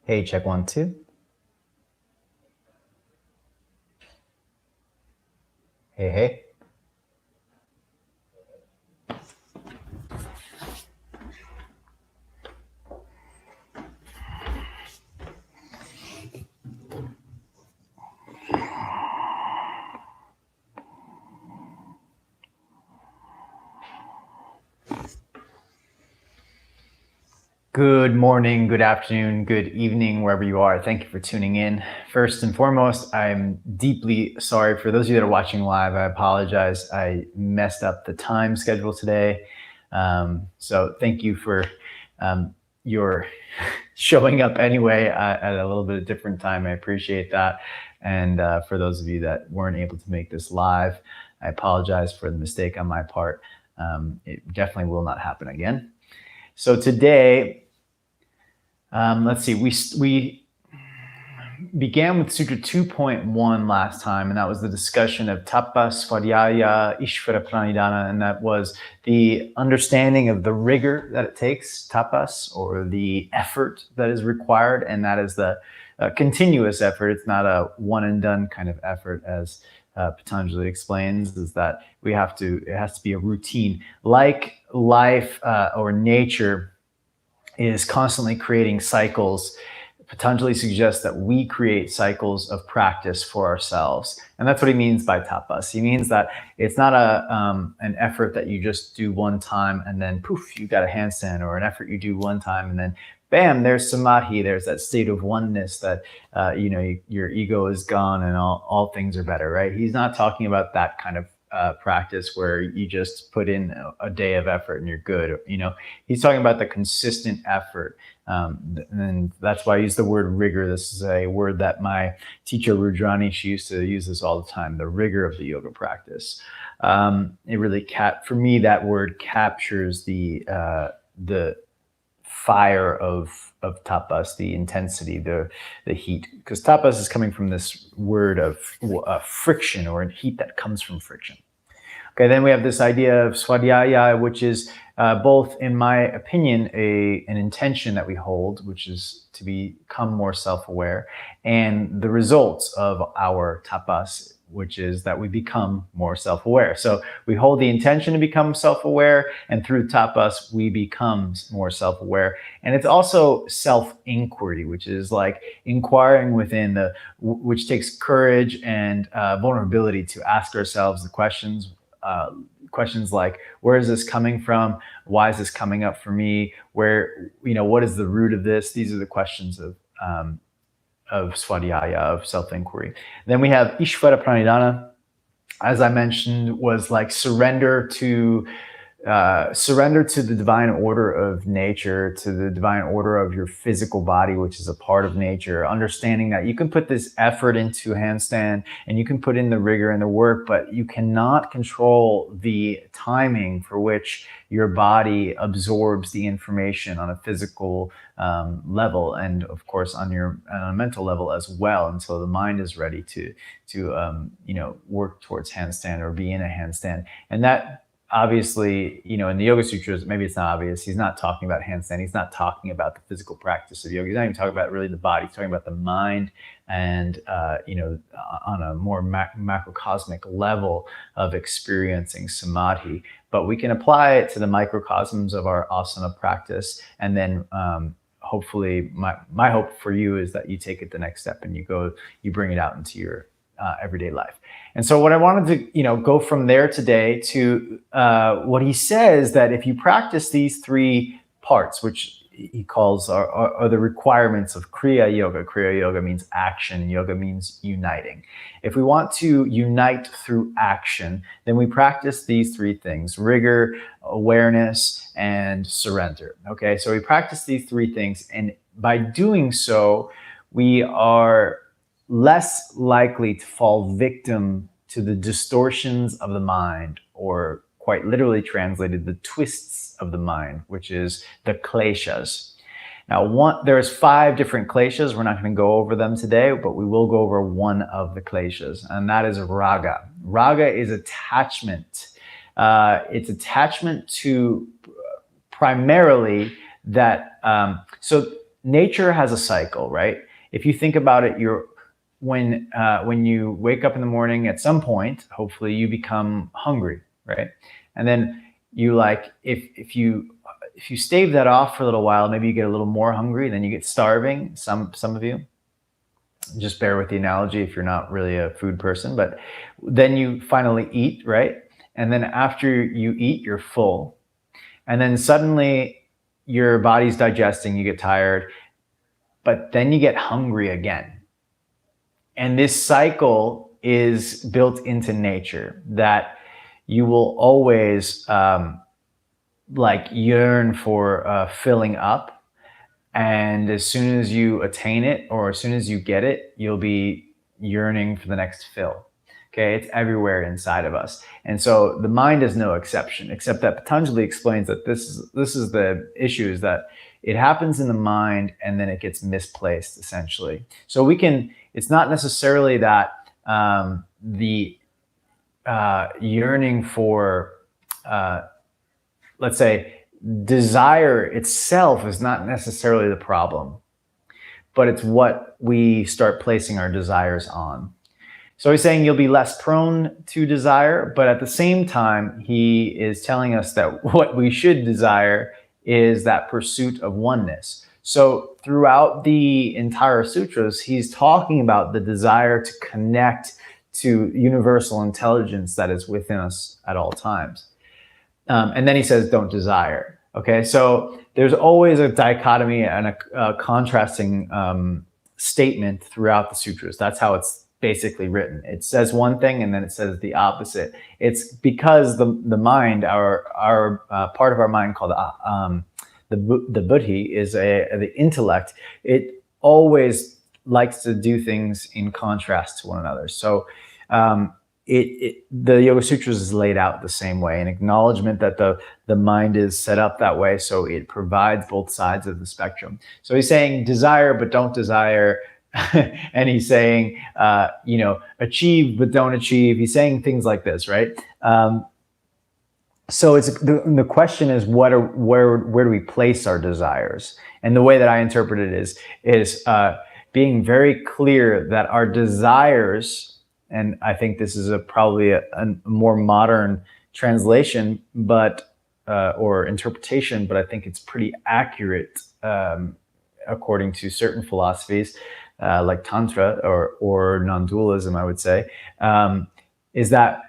Hey, check 1, 2. Hey, hey. Good morning, good afternoon, good evening, wherever you are. Thank you for tuning in. First and foremost, I'm deeply sorry for those of you that are watching live. I apologize. I messed up the time schedule today. So thank you for your showing up anyway at a little bit of different time. I appreciate that. And for those of you that weren't able to make this live, I apologize for the mistake on my part. It definitely will not happen again. So today, let's see, we began with Sutra 2.1 last time, and that was the discussion of tapas, svadhyaya, ishvara pranidhana, and that was the understanding of the rigor that it takes, tapas, or the effort that is required, and that is the continuous effort. It's not a one and done kind of effort, as Patanjali explains, is that it has to be a routine. Like life or nature is constantly creating cycles, Patanjali suggests that we create cycles of practice for ourselves. And that's what he means by tapas. He means that it's not an effort that you just do one time and then poof, you got a handstand, or an effort you do one time and then bam, there's samadhi. There's that state of oneness that, your ego is gone and all things are better, right? He's not talking about that kind of practice where you just put in a day of effort and you're good. He's talking about the consistent effort. And that's why I use the word rigor. This is a word that my teacher Rudrani, she used to use this all the time, the rigor of the yoga practice. It really, for me, that word captures the fire of tapas, the intensity, the heat, because tapas is coming from this word of friction, or heat that comes from friction. Okay, then we have this idea of svadhyaya, which is both, in my opinion, an intention that we hold, which is to become more self-aware, and the results of our tapas, which is that we become more self-aware. So we hold the intention to become self-aware, and through tapas, we become more self-aware. And it's also self-inquiry, which is like inquiring within, which takes courage and vulnerability to ask ourselves the questions like, where is this coming from? Why is this coming up for me? What is the root of this? These are the questions of svadhyaya, of self-inquiry. Then we have ishvara pranidhana, as I mentioned, was like surrender to the divine order of nature, to the divine order of your physical body, which is a part of nature. Understanding that you can put this effort into handstand and you can put in the rigor and the work, but you cannot control the timing for which your body absorbs the information on a physical level, and of course on a mental level as well, until the mind is ready to work towards handstand or be in a handstand. And that, obviously, in the Yoga Sutras, maybe it's not obvious, he's not talking about handstand. He's not talking about the physical practice of yoga. He's not even talking about really the body. He's talking about the mind and, on a more macrocosmic level of experiencing samadhi. But we can apply it to the microcosms of our asana practice. And then hopefully, my hope for you is that you take it the next step and you bring it out into your everyday life. And so what I wanted to, go from there today to what he says, that if you practice these three parts, which he calls are the requirements of Kriya Yoga. Kriya Yoga means action. Yoga means uniting. If we want to unite through action, then we practice these three things: rigor, awareness, and surrender. Okay, so we practice these three things, and by doing so, we are less likely to fall victim to the distortions of the mind, or quite literally translated, the twists of the mind, which is the kleshas. Now, there's 5 different kleshas. We're not going to go over them today, but we will go over one of the kleshas, and that is raga. Raga is attachment. It's attachment to primarily that. So nature has a cycle, right? If you think about it, when you wake up in the morning, at some point, hopefully you become hungry, right? And then you like if you stave that off for a little while, maybe you get a little more hungry, then you get starving. Some of you, just bear with the analogy if you're not really a food person, but then you finally eat, right? And then after you eat, you're full. And then suddenly your body's digesting, you get tired, but then you get hungry again. And this cycle is built into nature, that you will always like yearn for filling up. And as soon as you attain it, or as soon as you get it, you'll be yearning for the next fill. Okay, it's everywhere inside of us. And so the mind is no exception, except that Patanjali explains that this is the issue, is that it happens in the mind and then it gets misplaced, essentially. So it's not necessarily that the yearning for, let's say, desire itself is not necessarily the problem, but it's what we start placing our desires on. So he's saying you'll be less prone to desire, but at the same time, he is telling us that what we should desire is that pursuit of oneness. So throughout the entire sutras, he's talking about the desire to connect to universal intelligence that is within us at all times. And then he says, don't desire. Okay, so there's always a dichotomy and a contrasting statement throughout the sutras. That's how it's basically written. It says one thing and then it says the opposite. It's because the mind, our part of our mind called the buddhi, is the intellect. It always likes to do things in contrast to one another. So the Yoga Sutras is laid out the same way, an acknowledgement that the mind is set up that way, so it provides both sides of the spectrum. So he's saying desire but don't desire, and he's saying achieve but don't achieve. He's saying things like this, right? So it's the question is where do we place our desires? And the way that I interpret it is being very clear that our desires, and I think this is probably a more modern translation, but or interpretation, but I think it's pretty accurate according to certain philosophies like Tantra or non-dualism, I would say, is that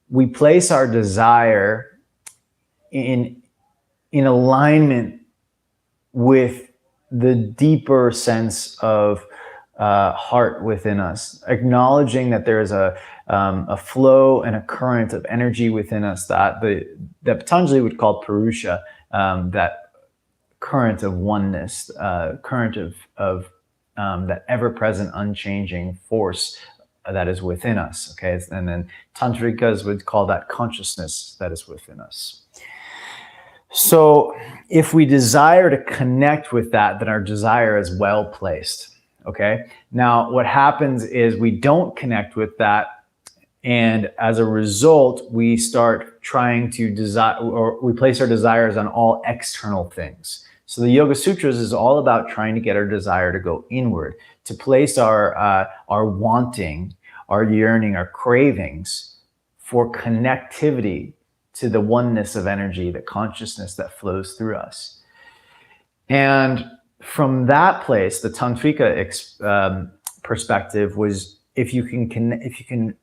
we place our desire in alignment with the deeper sense of heart within us, acknowledging that there is a flow and a current of energy within us that Patanjali would call Purusha, that current of oneness, current of that ever-present, unchanging force that is within us. Okay, and then Tantrikas would call that consciousness that is within us. So if we desire to connect with that, then our desire is well placed. Okay, now what happens is we don't connect with that, and as a result, we start trying to desire, or we place our desires on all external things. So the Yoga Sutras is all about trying to get our desire to go inward, to place our wanting, our yearning, our cravings for connectivity to the oneness of energy, the consciousness that flows through us. And from that place, the Tantrika perspective was if you can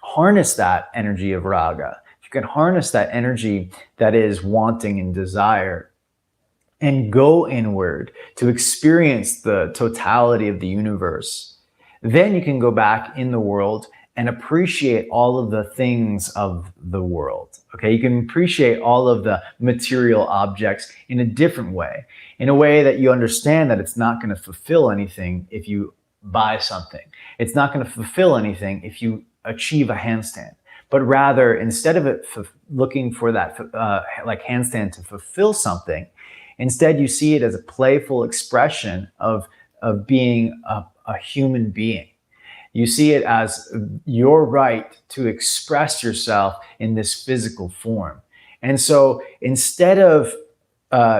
harness that energy of raga, if you can harness that energy that is wanting and desire, and go inward to experience the totality of the universe, then you can go back in the world and appreciate all of the things of the world. Okay, you can appreciate all of the material objects in a different way, in a way that you understand that it's not going to fulfill anything if you buy something. It's not going to fulfill anything if you achieve a handstand. But rather, instead of it looking for that like handstand to fulfill something, instead you see it as a playful expression of being a human being. You see it as your right to express yourself in this physical form. And so instead of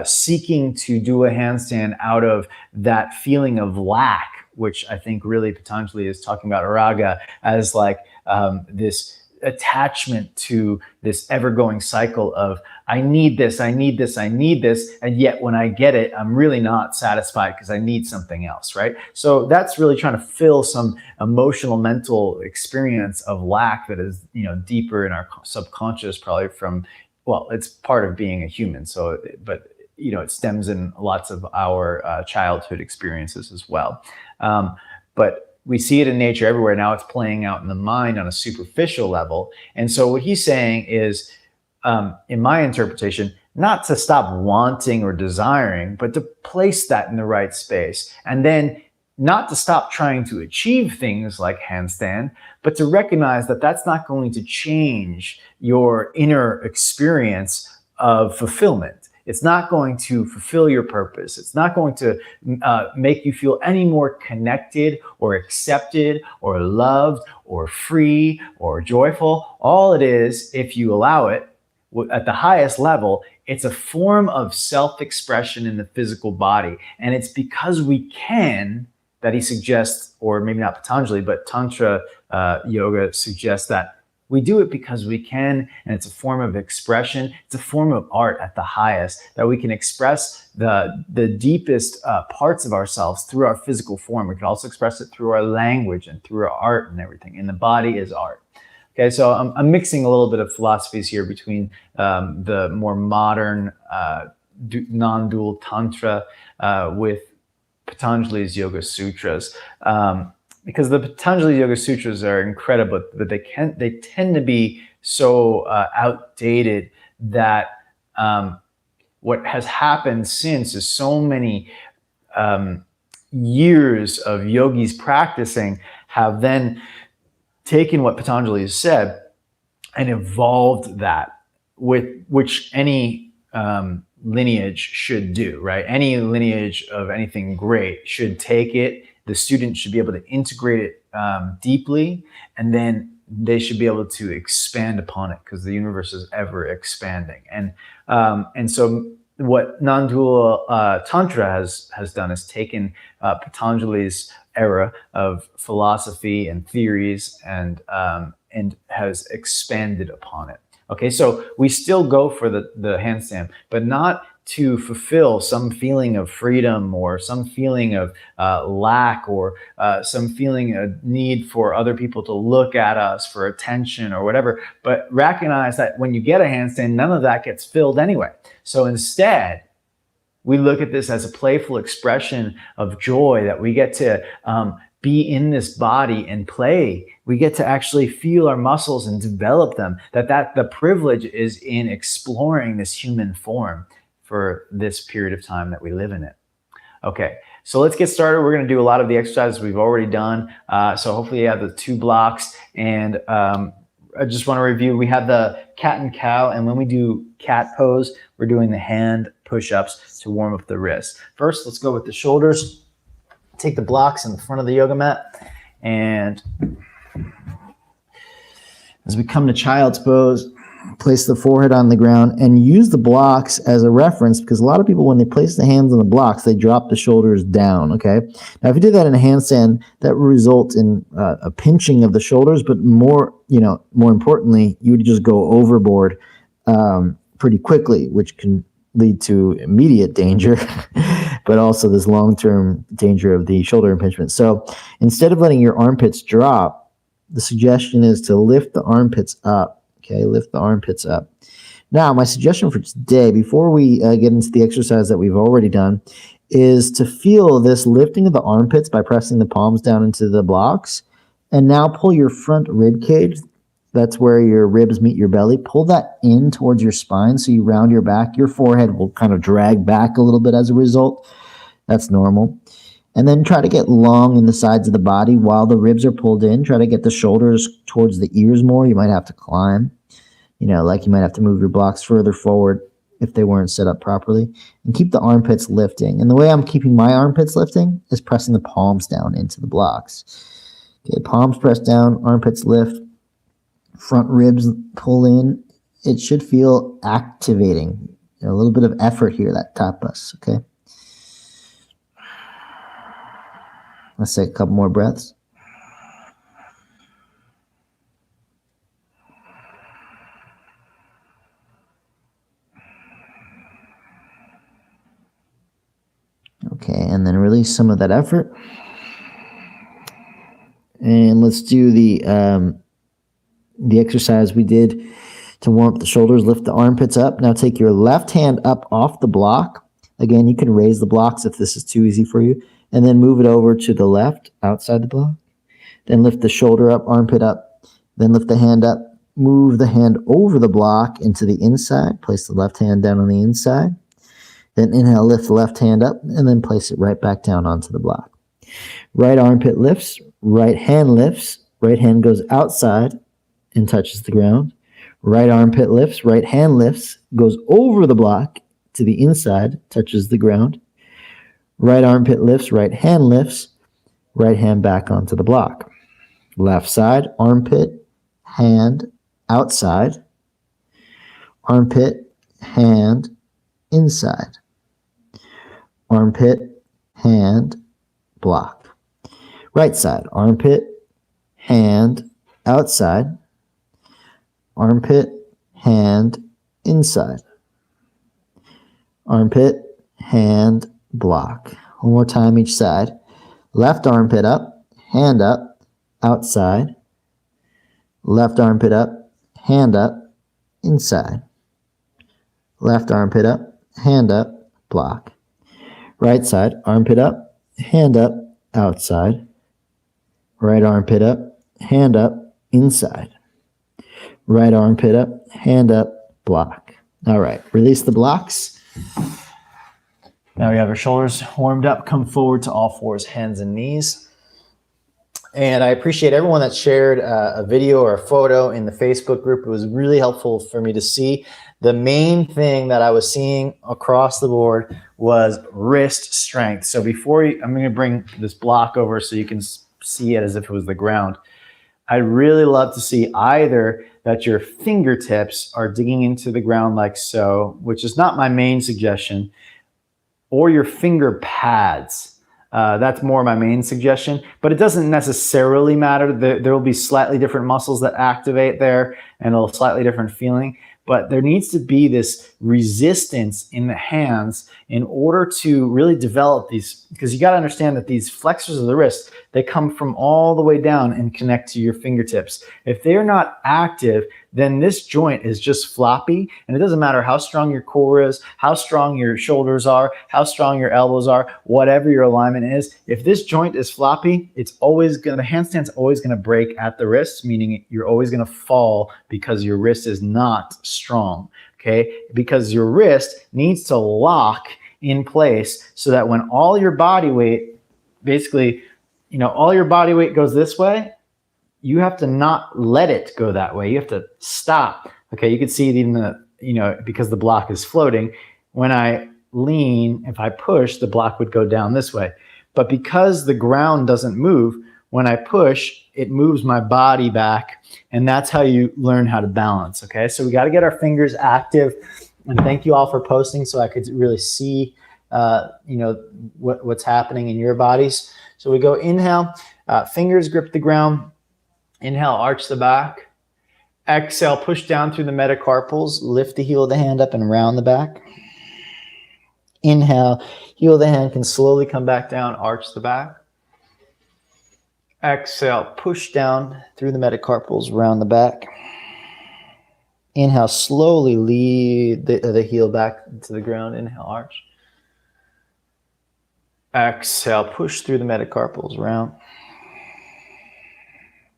seeking to do a handstand out of that feeling of lack, which I think really Patanjali is talking about raga as like this attachment to this ever-going cycle of I need this, I need this, I need this, and yet when I get it, I'm really not satisfied because I need something else, right? So that's really trying to fill some emotional, mental experience of lack that is, deeper in our subconscious, probably from, well, it's part of being a human. So, but it stems in lots of our childhood experiences as well. But we see it in nature everywhere. Now it's playing out in the mind on a superficial level. And so what he's saying is, in my interpretation, not to stop wanting or desiring, but to place that in the right space. And then not to stop trying to achieve things like handstand, but to recognize that that's not going to change your inner experience of fulfillment. It's not going to fulfill your purpose. It's not going to make you feel any more connected or accepted or loved or free or joyful. All it is, if you allow it, at the highest level, it's a form of self-expression in the physical body. And it's because we can that he suggests, or maybe not Patanjali, but Tantra yoga suggests that we do it because we can, and it's a form of expression. It's a form of art at the highest, that we can express the deepest parts of ourselves through our physical form. We can also express it through our language and through our art and everything. And the body is art. Okay, so I'm mixing a little bit of philosophies here between the more modern non-dual Tantra with Patanjali's Yoga Sutras. Because the Patanjali Yoga Sutras are incredible, but they tend to be so outdated that what has happened since is so many years of yogis practicing have then taken what Patanjali has said and evolved that, with which any lineage should do, right? Any lineage of anything great should take it. The student should be able to integrate it deeply, and then they should be able to expand upon it, because the universe is ever expanding. And so what non-dual Tantra has done is taken Patanjali's era of philosophy and theories and has expanded upon it. Okay, so we still go for the handstand, but not to fulfill some feeling of freedom or some feeling of lack or some feeling of need for other people to look at us for attention or whatever, but recognize that when you get a handstand, none of that gets filled anyway. So instead, we look at this as a playful expression of joy, that we get to be in this body and play. We get to actually feel our muscles and develop them, that the privilege is in exploring this human form for this period of time that we live in it. Okay, so let's get started. We're going to do a lot of the exercises we've already done. So hopefully you have the 2 blocks. And I just want to review. We have the cat and cow. And when we do cat pose, we're doing the hand push-ups to warm up the wrists. First, let's go with the shoulders. Take the blocks in the front of the yoga mat. And as we come to child's pose, place the forehead on the ground and use the blocks as a reference, because a lot of people, when they place the hands on the blocks, they drop the shoulders down. Okay. Now, if you do that in a handstand, that will result in a pinching of the shoulders, but more importantly, you would just go overboard pretty quickly, which can lead to immediate danger, but also this long-term danger of the shoulder impingement. So instead of letting your armpits drop, the suggestion is to lift the armpits up. Okay, lift the armpits up. Now, my suggestion for today, before we get into the exercise that we've already done, is to feel this lifting of the armpits by pressing the palms down into the blocks. And now pull your front rib cage. That's where your ribs meet your belly. Pull that in towards your spine so you round your back. Your forehead will kind of drag back a little bit as a result. That's normal. And then try to get long in the sides of the body while the ribs are pulled in. Try to get the shoulders towards the ears more. You might have to climb. Like you might have to move your blocks further forward if they weren't set up properly. And keep the armpits lifting. And the way I'm keeping my armpits lifting is pressing the palms down into the blocks. Okay, palms press down, armpits lift. Front ribs pull in. It should feel activating. A little bit of effort here, that tapas, okay? Let's take a couple more breaths. Okay, and then release some of that effort. And let's do the exercise we did to warm up the shoulders. Lift the armpits up. Now take your left hand up off the block. Again, you can raise the blocks if this is too easy for you. And then move it over to the left, outside the block. Then lift the shoulder up, armpit up. Then lift the hand up. Move the hand over the block into the inside. Place the left hand down on the inside. Then inhale, lift the left hand up, and then place it right back down onto the block. Right armpit lifts, right hand lifts, right hand goes outside and touches the ground. Right armpit lifts, right hand lifts, goes over the block to the inside, touches the ground. Right armpit lifts, right hand lifts, right hand back onto the block. Left side, armpit, hand, outside. Armpit, hand, inside. Armpit, hand, block. Right side, armpit, hand, outside. Armpit, hand, inside. Armpit, hand, block. One more time each side. Left armpit up, hand up, outside. Left armpit up, hand up, inside. Left armpit up, hand up, block. Right side, armpit up, hand up, outside. Right armpit up, hand up, inside. Right armpit up, hand up, block. All right, release the blocks. Now we have our shoulders warmed up. Come forward to all fours, hands and knees. And I appreciate everyone that shared a video or a photo in the Facebook group. It was really helpful for me to see. The main thing that I was seeing across the board was wrist strength. So before I'm going to bring this block over so you can see it as if it was the ground. I'd really love to see either that your fingertips are digging into the ground like so, which is not my main suggestion, or your finger pads. That's more my main suggestion, but it doesn't necessarily matter. There will be slightly different muscles that activate there and a slightly different feeling, but there needs to be this resistance in the hands in order to really develop these, because you got to understand that these flexors of the wrist, they come from all the way down and connect to your fingertips. If they're not active, then this joint is just floppy, and it doesn't matter how strong your core is, how strong your shoulders are, how strong your elbows are, whatever your alignment is. If this joint is floppy, the handstand's always gonna break at the wrist, meaning you're always gonna fall because your wrist is not strong, okay? Because your wrist needs to lock in place so that when all your body weight, basically, all your body weight goes this way, you have to not let it go that way. You have to stop. Okay, you can see it even because the block is floating. When I lean, if I push, the block would go down this way. But because the ground doesn't move, when I push, it moves my body back, and that's how you learn how to balance. Okay, so we got to get our fingers active. And thank you all for posting so I could really see, what's happening in your bodies. So we go inhale, fingers grip the ground. Inhale, arch the back. Exhale, push down through the metacarpals. Lift the heel of the hand up and round the back. Inhale, heel of the hand can slowly come back down, arch the back. Exhale, push down through the metacarpals, round the back. Inhale, slowly lead the heel back to the ground. Inhale, arch. Exhale, push through the metacarpals, round.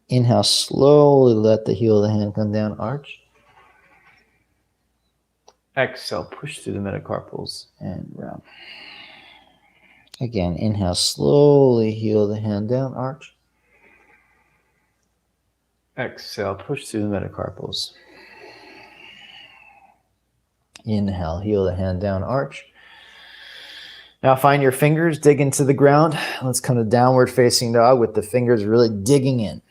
Inhale, slowly let the heel of the hand come down, arch. Exhale, push through the metacarpals and round. Again, inhale, slowly heel the hand down, arch. Exhale, push through the metacarpals. Inhale, heel the hand down, arch. Now find your fingers, dig into the ground. Let's come to downward facing dog with the fingers really digging in.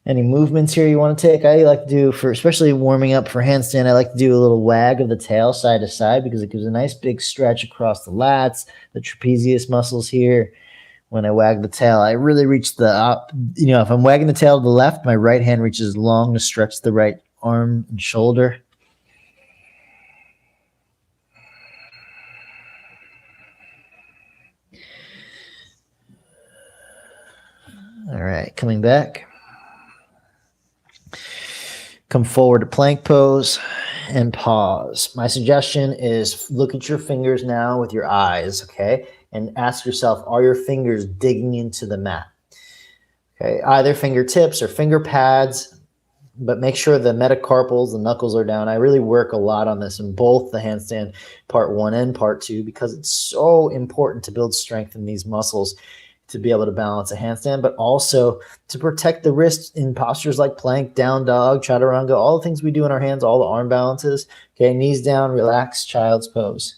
Any movements here you want to take? I like to do, for especially warming up for handstand, I like to do a little wag of the tail side to side because it gives a nice big stretch across the lats, the trapezius muscles here. When I wag the tail, I really reach the up. If I'm wagging the tail to the left, my right hand reaches long to stretch the right arm and shoulder. All right, coming back. Come forward to plank pose and pause. My suggestion is look at your fingers now with your eyes, okay? And ask yourself, are your fingers digging into the mat? Okay, either fingertips or finger pads, but make sure the metacarpals, the knuckles are down. I really work a lot on this in both the handstand part 1 and part 2 because it's so important to build strength in these muscles to be able to balance a handstand, but also to protect the wrist in postures like plank, down dog, chaturanga, all the things we do in our hands, all the arm balances. Okay, knees down, relax, child's pose.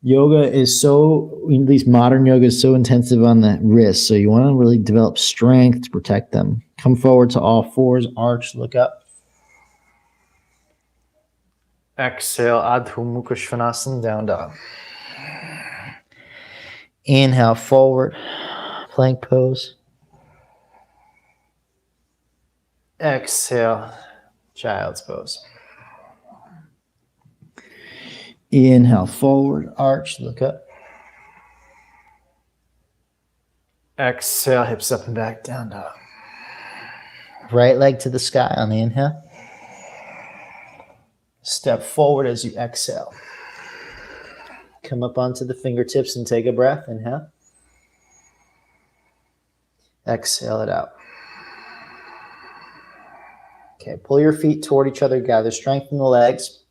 Yoga is so, at least modern yoga is so intensive on the wrist, so you want to really develop strength to protect them. Come forward to all fours, arch, look up. Exhale, Adho Mukha Svanasana, down dog. Inhale, forward, plank pose. Exhale, child's pose. Inhale, forward, arch, look up. Exhale, hips up and back, down dog. Right leg to the sky on the inhale. Step forward as you exhale. Come up onto the fingertips and take a breath. Inhale. Exhale it out. Okay, pull your feet toward each other, gather strength in the legs,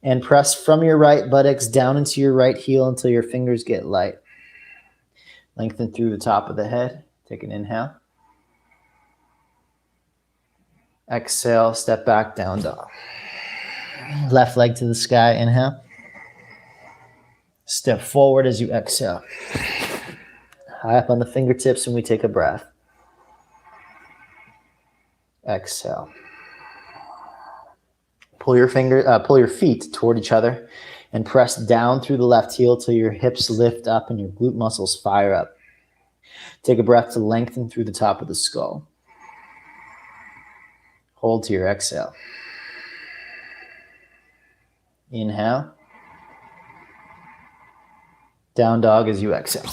and press from your right buttocks down into your right heel until your fingers get light. Lengthen through the top of the head. Take an inhale. Exhale, step back, down dog. Left leg to the sky, inhale. Step forward as you exhale. High up on the fingertips and we take a breath. Exhale. Pull your feet toward each other and press down through the left heel till your hips lift up and your glute muscles fire up. Take a breath to lengthen through the top of the skull. Hold to your exhale. Inhale. Down dog as you exhale.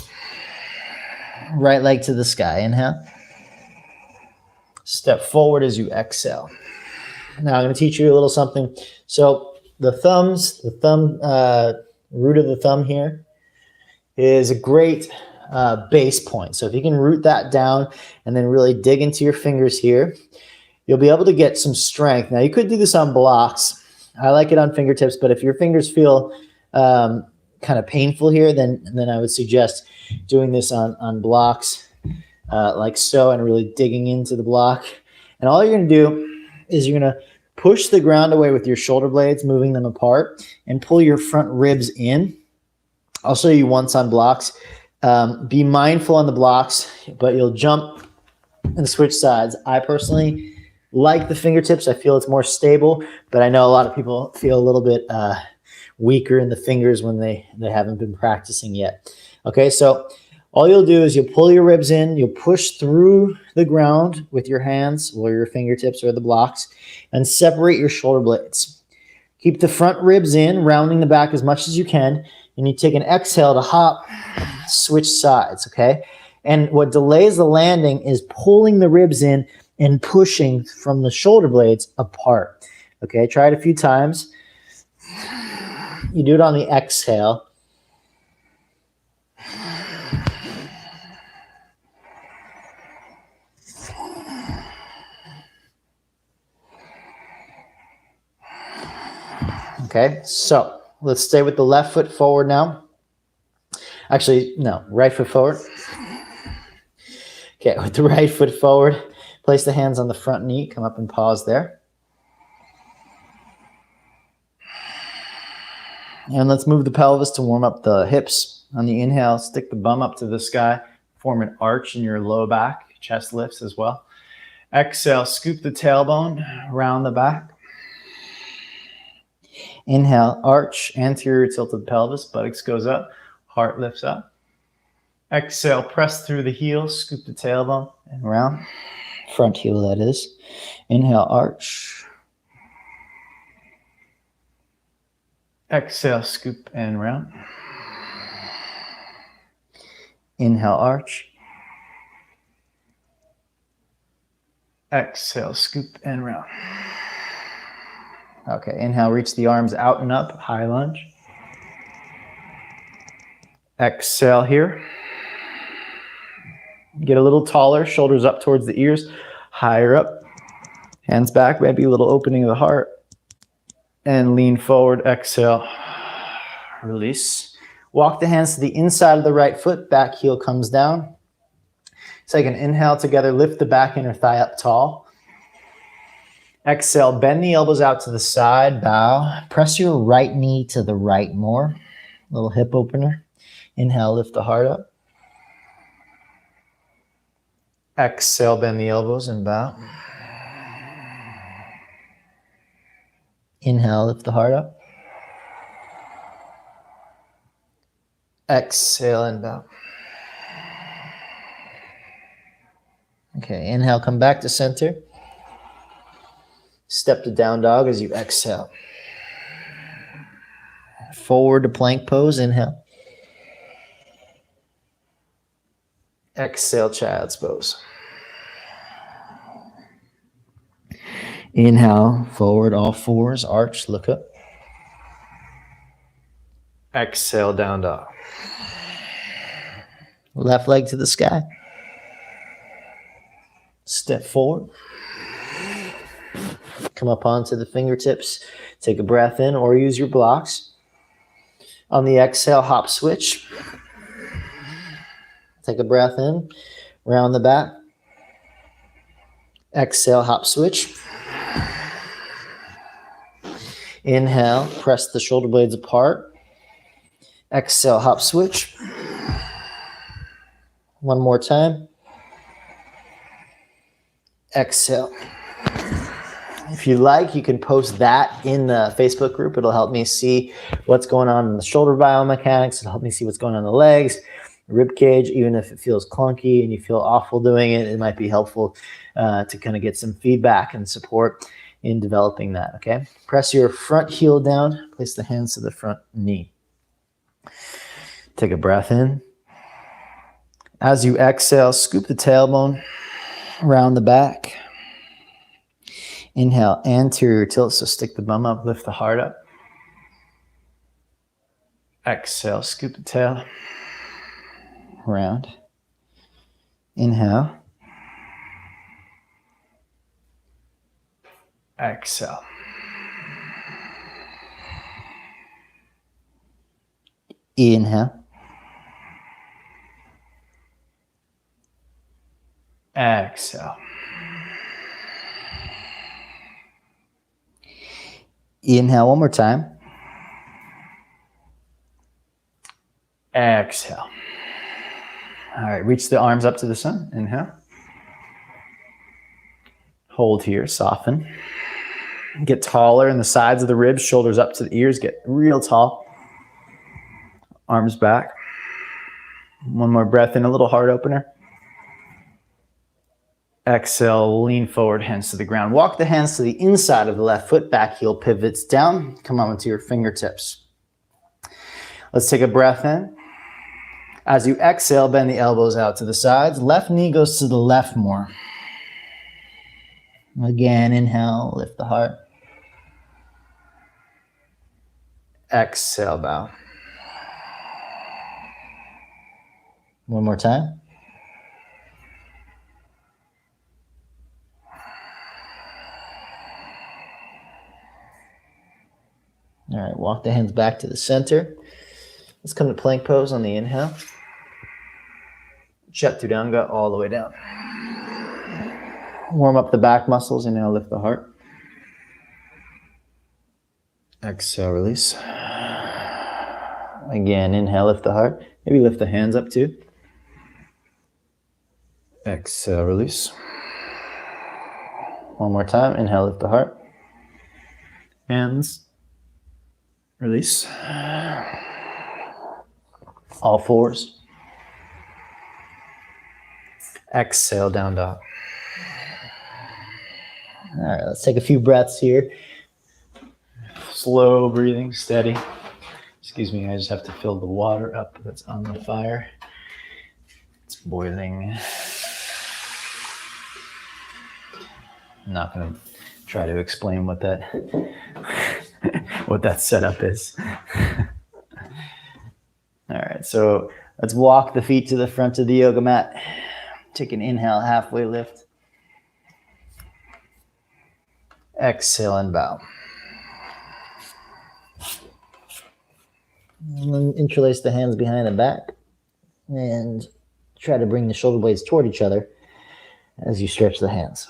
Right leg to the sky. Inhale. Step forward as you exhale. Now I'm going to teach you a little something. So the root of the thumb here is a great base point. So if you can root that down and then really dig into your fingers here, you'll be able to get some strength. Now you could do this on blocks. I like it on fingertips, but if your fingers feel kind of painful here, then I would suggest doing this on blocks like so and really digging into the block. And all you're going to do is you're going to push the ground away with your shoulder blades, moving them apart, and pull your front ribs in. I'll show you once on blocks. Be mindful on the blocks, but you'll jump and switch sides. I personally like the fingertips. I feel it's more stable, but I know a lot of people feel a little bit weaker in the fingers when they haven't been practicing yet. Okay, so all you'll do is you'll pull your ribs in, you'll push through the ground with your hands or your fingertips or the blocks, and separate your shoulder blades. Keep the front ribs in, rounding the back as much as you can, and you take an exhale to hop, switch sides, okay? And what delays the landing is pulling the ribs in and pushing from the shoulder blades apart. Okay, try it a few times. You do it on the exhale. Okay, so let's stay with the left foot forward now. Actually, no, right foot forward. Okay, with the right foot forward, place the hands on the front knee, come up and pause there. And let's move the pelvis to warm up the hips. On the inhale, stick the bum up to the sky, form an arch in your low back, chest lifts as well. Exhale, scoop the tailbone, round the back. Inhale, arch, anterior tilted pelvis, buttocks goes up, heart lifts up. Exhale, press through the heels, scoop the tailbone and round. Front heel, that is. Inhale, arch. Exhale, scoop and round. Inhale, arch. Exhale, scoop and round. Okay, inhale, reach the arms out and up, high lunge. Exhale here. Get a little taller, shoulders up towards the ears, higher up. Hands back, maybe a little opening of the heart. And lean forward, exhale, release. Walk the hands to the inside of the right foot, back heel comes down. Take an inhale together, lift the back inner thigh up tall. Exhale, bend the elbows out to the side, bow. Press your right knee to the right more. Little hip opener. Inhale, lift the heart up. Exhale, bend the elbows and bow. Inhale, lift the heart up. Exhale and bow. Okay, inhale, come back to center. Step to down dog as you exhale. Forward to plank pose, inhale. Exhale, child's pose. Inhale, forward, all fours, arch, look up. Exhale, down dog. Left leg to the sky. Step forward. Come up onto the fingertips. Take a breath in or use your blocks. On the exhale, hop switch. Take a breath in, round the back. Exhale, hop switch. Inhale, press the shoulder blades apart. Exhale, hop switch. One more time. Exhale. If you like, you can post that in the Facebook group. It'll help me see what's going on in the shoulder biomechanics. It'll help me see what's going on in the legs, rib cage. Even if it feels clunky and you feel awful doing it, it might be helpful to kind of get some feedback and support in developing that, okay? Press your front heel down. Place the hands to the front knee. Take a breath in. As you exhale, scoop the tailbone, round the back. Inhale, anterior tilt, so stick the bum up, lift the heart up. Exhale, scoop the tail, round. Inhale. Exhale. Inhale. Exhale. Inhale one more time. Exhale. All right, reach the arms up to the sun. Inhale. Hold here, soften. Get taller in the sides of the ribs, shoulders up to the ears, get real tall. Arms back. One more breath in, a little heart opener. Exhale, lean forward, hands to the ground. Walk the hands to the inside of the left foot, back heel pivots down. Come on to your fingertips. Let's take a breath in. As you exhale, bend the elbows out to the sides. Left knee goes to the left more. Again, inhale, lift the heart. Exhale, bow. One more time. All right, walk the hands back to the center. Let's come to plank pose on the inhale. Chaturanga all the way down. Warm up the back muscles. Inhale, lift the heart. Exhale, release. Again, inhale, lift the heart. Maybe lift the hands up too. Exhale, release. One more time. Inhale, lift the heart. Hands. Release. All fours. Exhale, down dog. All right, let's take a few breaths here. Slow breathing, steady. Excuse me, I just have to fill the water up that's on the fire. It's boiling. I'm not going to try to explain what that what that setup is. All right, so let's walk the feet to the front of the yoga mat. Take an inhale, halfway lift. Exhale and bow. And then interlace the hands behind the back and try to bring the shoulder blades toward each other as you stretch the hands.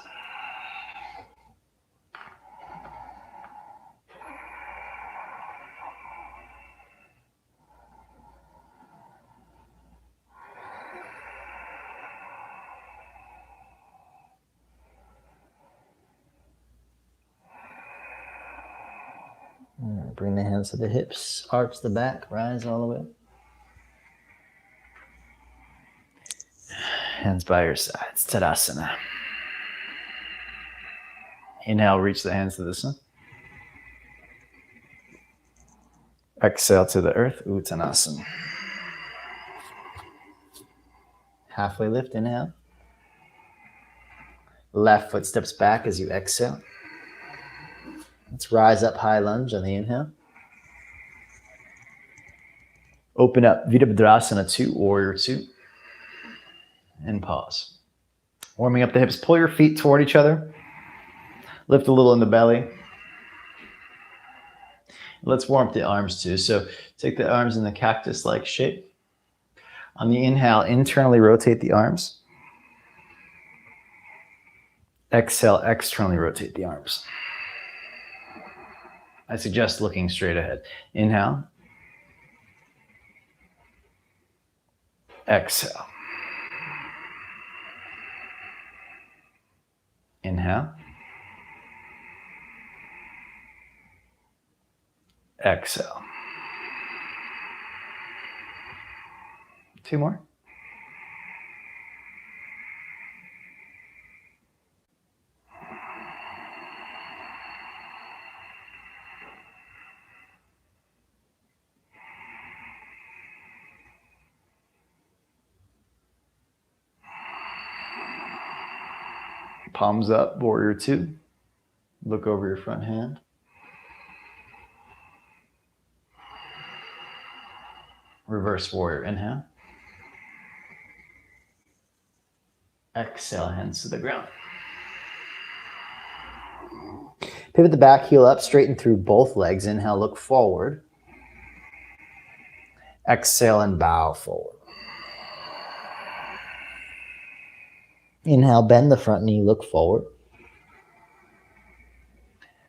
Bring the hands to the hips, arch the back, rise all the way. Hands by your sides, Tadasana. Inhale, reach the hands to the sun. Exhale to the earth, Uttanasana. Halfway lift, inhale. Left foot steps back as you exhale. Let's rise up, high lunge on the inhale. Open up, Virabhadrasana 2, Warrior 2. And pause. Warming up the hips, pull your feet toward each other. Lift a little in the belly. Let's warm up the arms too. So take the arms in the cactus-like shape. On the inhale, internally rotate the arms. Exhale, externally rotate the arms. I suggest looking straight ahead. Inhale. Exhale. Inhale. Exhale. 2 more. Palms up, Warrior 2. Look over your front hand. Reverse Warrior, inhale. Exhale, hands to the ground. Pivot the back heel up, straighten through both legs. Inhale, look forward. Exhale and bow forward. Inhale, bend the front knee, look forward.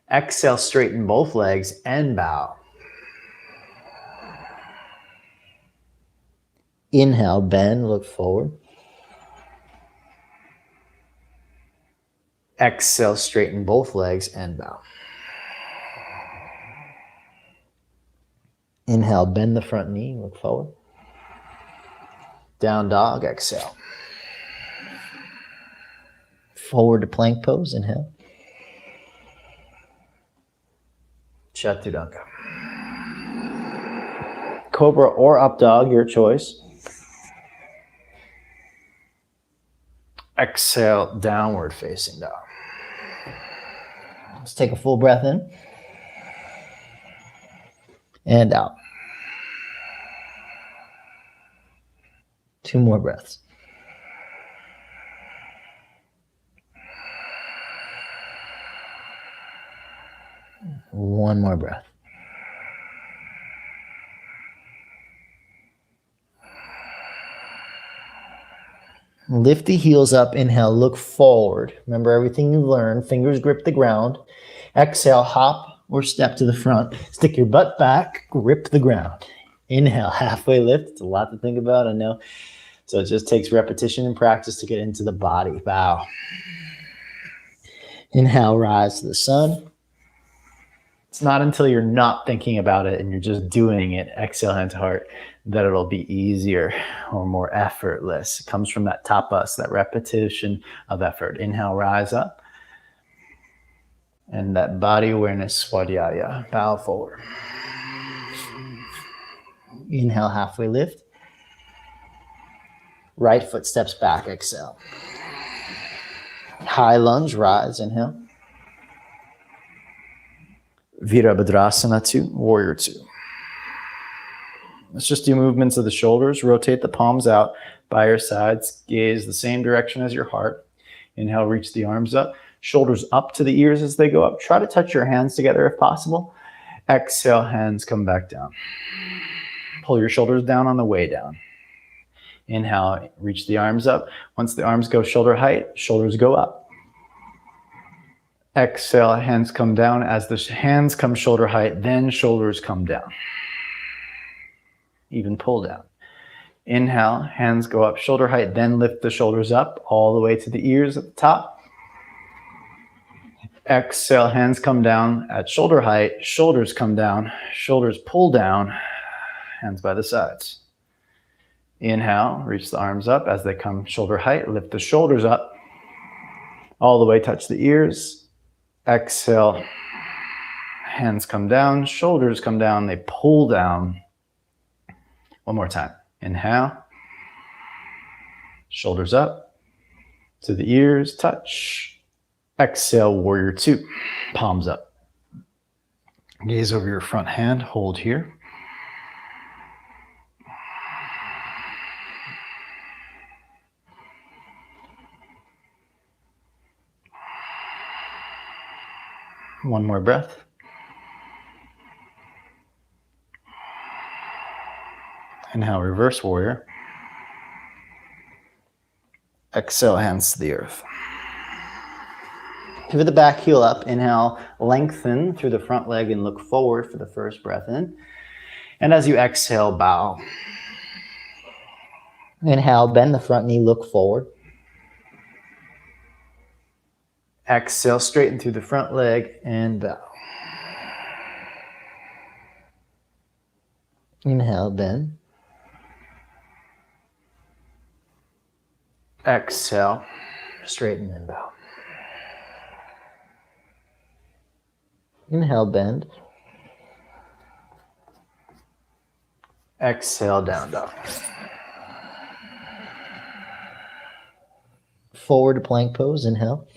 Exhale, straighten both legs and bow. Inhale, bend, look forward. Exhale, straighten both legs and bow. Inhale, bend the front knee, look forward. Down dog, exhale. Forward to plank pose, inhale. Chaturanga. Cobra or up dog, your choice. Exhale, downward facing dog. Let's take a full breath in. And out. 2 more breaths. One more breath. Lift the heels up, inhale, look forward. Remember everything you've learned. Fingers grip the ground. Exhale, hop or step to the front. Stick your butt back, grip the ground. Inhale, halfway lift. It's a lot to think about, I know. So it just takes repetition and practice to get into the body. Bow. Inhale, rise to the sun. It's not until you're not thinking about it and you're just doing it, exhale, hand to heart, that it'll be easier or more effortless. It comes from that tapas, that repetition of effort. Inhale, rise up. And that body awareness, swadhyaya, bow forward. Inhale, halfway lift. Right foot steps back, exhale. High lunge, rise, inhale. Virabhadrasana 2, warrior 2. Let's just do movements of the shoulders. Rotate the palms out by your sides. Gaze the same direction as your heart. Inhale, reach the arms up. Shoulders up to the ears as they go up. Try to touch your hands together if possible. Exhale, hands come back down. Pull your shoulders down on the way down. Inhale, reach the arms up. Once the arms go shoulder height, shoulders go up. Exhale, hands come down. As the hands come shoulder height, then shoulders come down. Even pull down. Inhale, hands go up shoulder height, then lift the shoulders up all the way to the ears at the top. Exhale, hands come down at shoulder height, shoulders come down, shoulders pull down, hands by the sides. Inhale, reach the arms up as they come shoulder height, lift the shoulders up, all the way touch the ears. Exhale, hands come down, shoulders come down, they pull down. One more time. Inhale, shoulders up to the ears, touch. Exhale, warrior 2, palms up. Gaze over your front hand, hold here. One more breath. Inhale, reverse warrior. Exhale, hands to the earth. Pivot the back heel up. Inhale, lengthen through the front leg and look forward for the first breath in. And as you exhale, bow. Inhale, bend the front knee, look forward. Exhale, straighten through the front leg and bow. Inhale, bend. Exhale, straighten and bow. Inhale, bend. Exhale, down dog. Forward plank pose, inhale.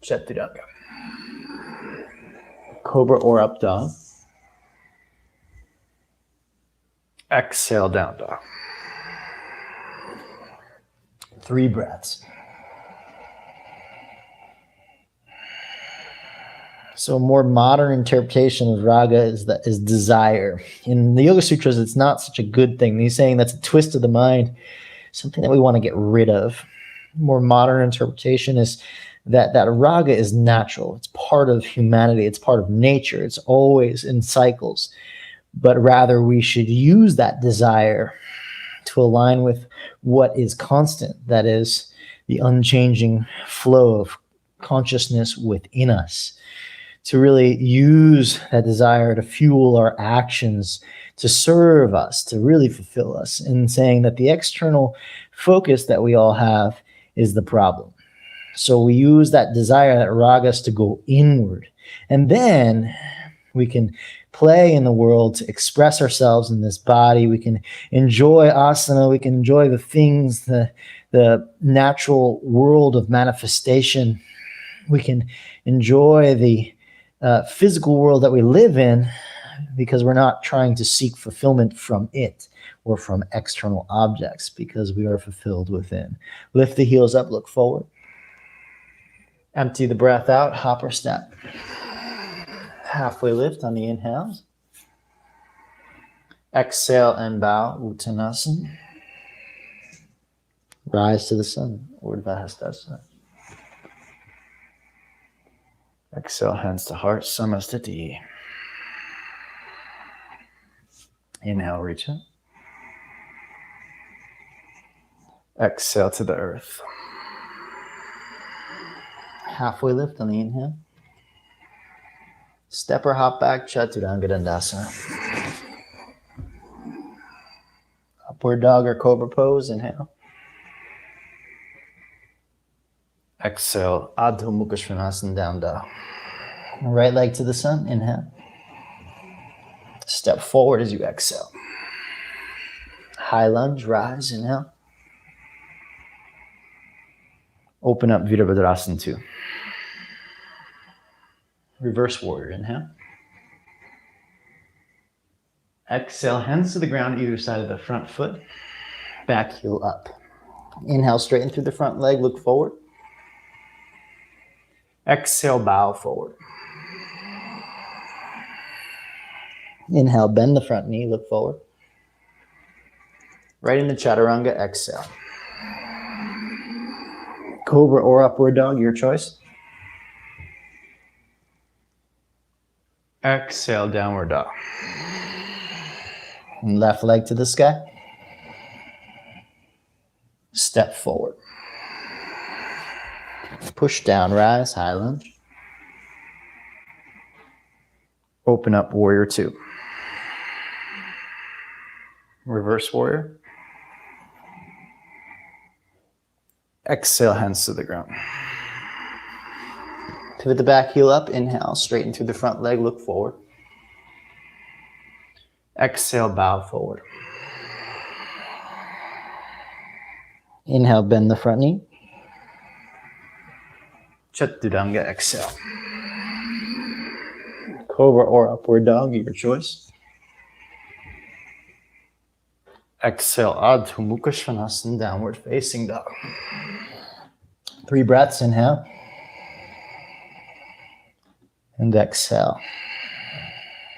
Chaturanga. Cobra or up dog. Exhale, down dog. 3 breaths. So a more modern interpretation of raga is desire. In the Yoga Sutras, it's not such a good thing. He's saying that's a twist of the mind, something that we want to get rid of. More modern interpretation is that raga is natural. It's part of humanity. It's part of nature. It's always in cycles. But rather, we should use that desire to align with what is constant, that is the unchanging flow of consciousness within us, to really use that desire to fuel our actions, to serve us, to really fulfill us, and saying that the external focus that we all have is the problem. So we use that desire, that ragas, to go inward, and then we can play in the world to express ourselves in this body. We can enjoy asana. We can enjoy the things, the natural world of manifestation. We can enjoy the physical world that we live in because we're not trying to seek fulfillment from it or from external objects, because we are fulfilled within. Lift the heels up, look forward. Empty the breath out, hop or step. Halfway lift on the inhales. Exhale and bow, Uttanasana. Rise to the sun, Urdhva Hastasana. Exhale, hands to heart, Samastiti. Inhale, reach up. Exhale to the earth. Halfway lift on the inhale. Step or hop back, Chaturanga Dandasana. Upward dog or cobra pose, inhale. Exhale, Adho Mukha Svanasana, down dog. Right leg to the sun, inhale. Step forward as you exhale. High lunge, rise, inhale. Open up, Virabhadrasana 2. Reverse warrior, inhale. Exhale, hands to the ground, either side of the front foot. Back heel up. Inhale, straighten through the front leg, look forward. Exhale, bow forward. Inhale, bend the front knee, look forward. Right into Chaturanga, exhale. Cobra or upward dog, your choice. Exhale, downward dog. And left leg to the sky. Step forward. Push down, rise, high lunge. Open up, warrior 2. Reverse warrior. Exhale, hands to the ground. Pivot the back heel up, inhale, straighten through the front leg, look forward. Exhale, bow forward. Inhale, bend the front knee. Chaturanga, exhale. Cobra or upward dog, your choice. Exhale, Adho Mukha Svanasana, downward facing dog. 3 breaths, inhale. And exhale.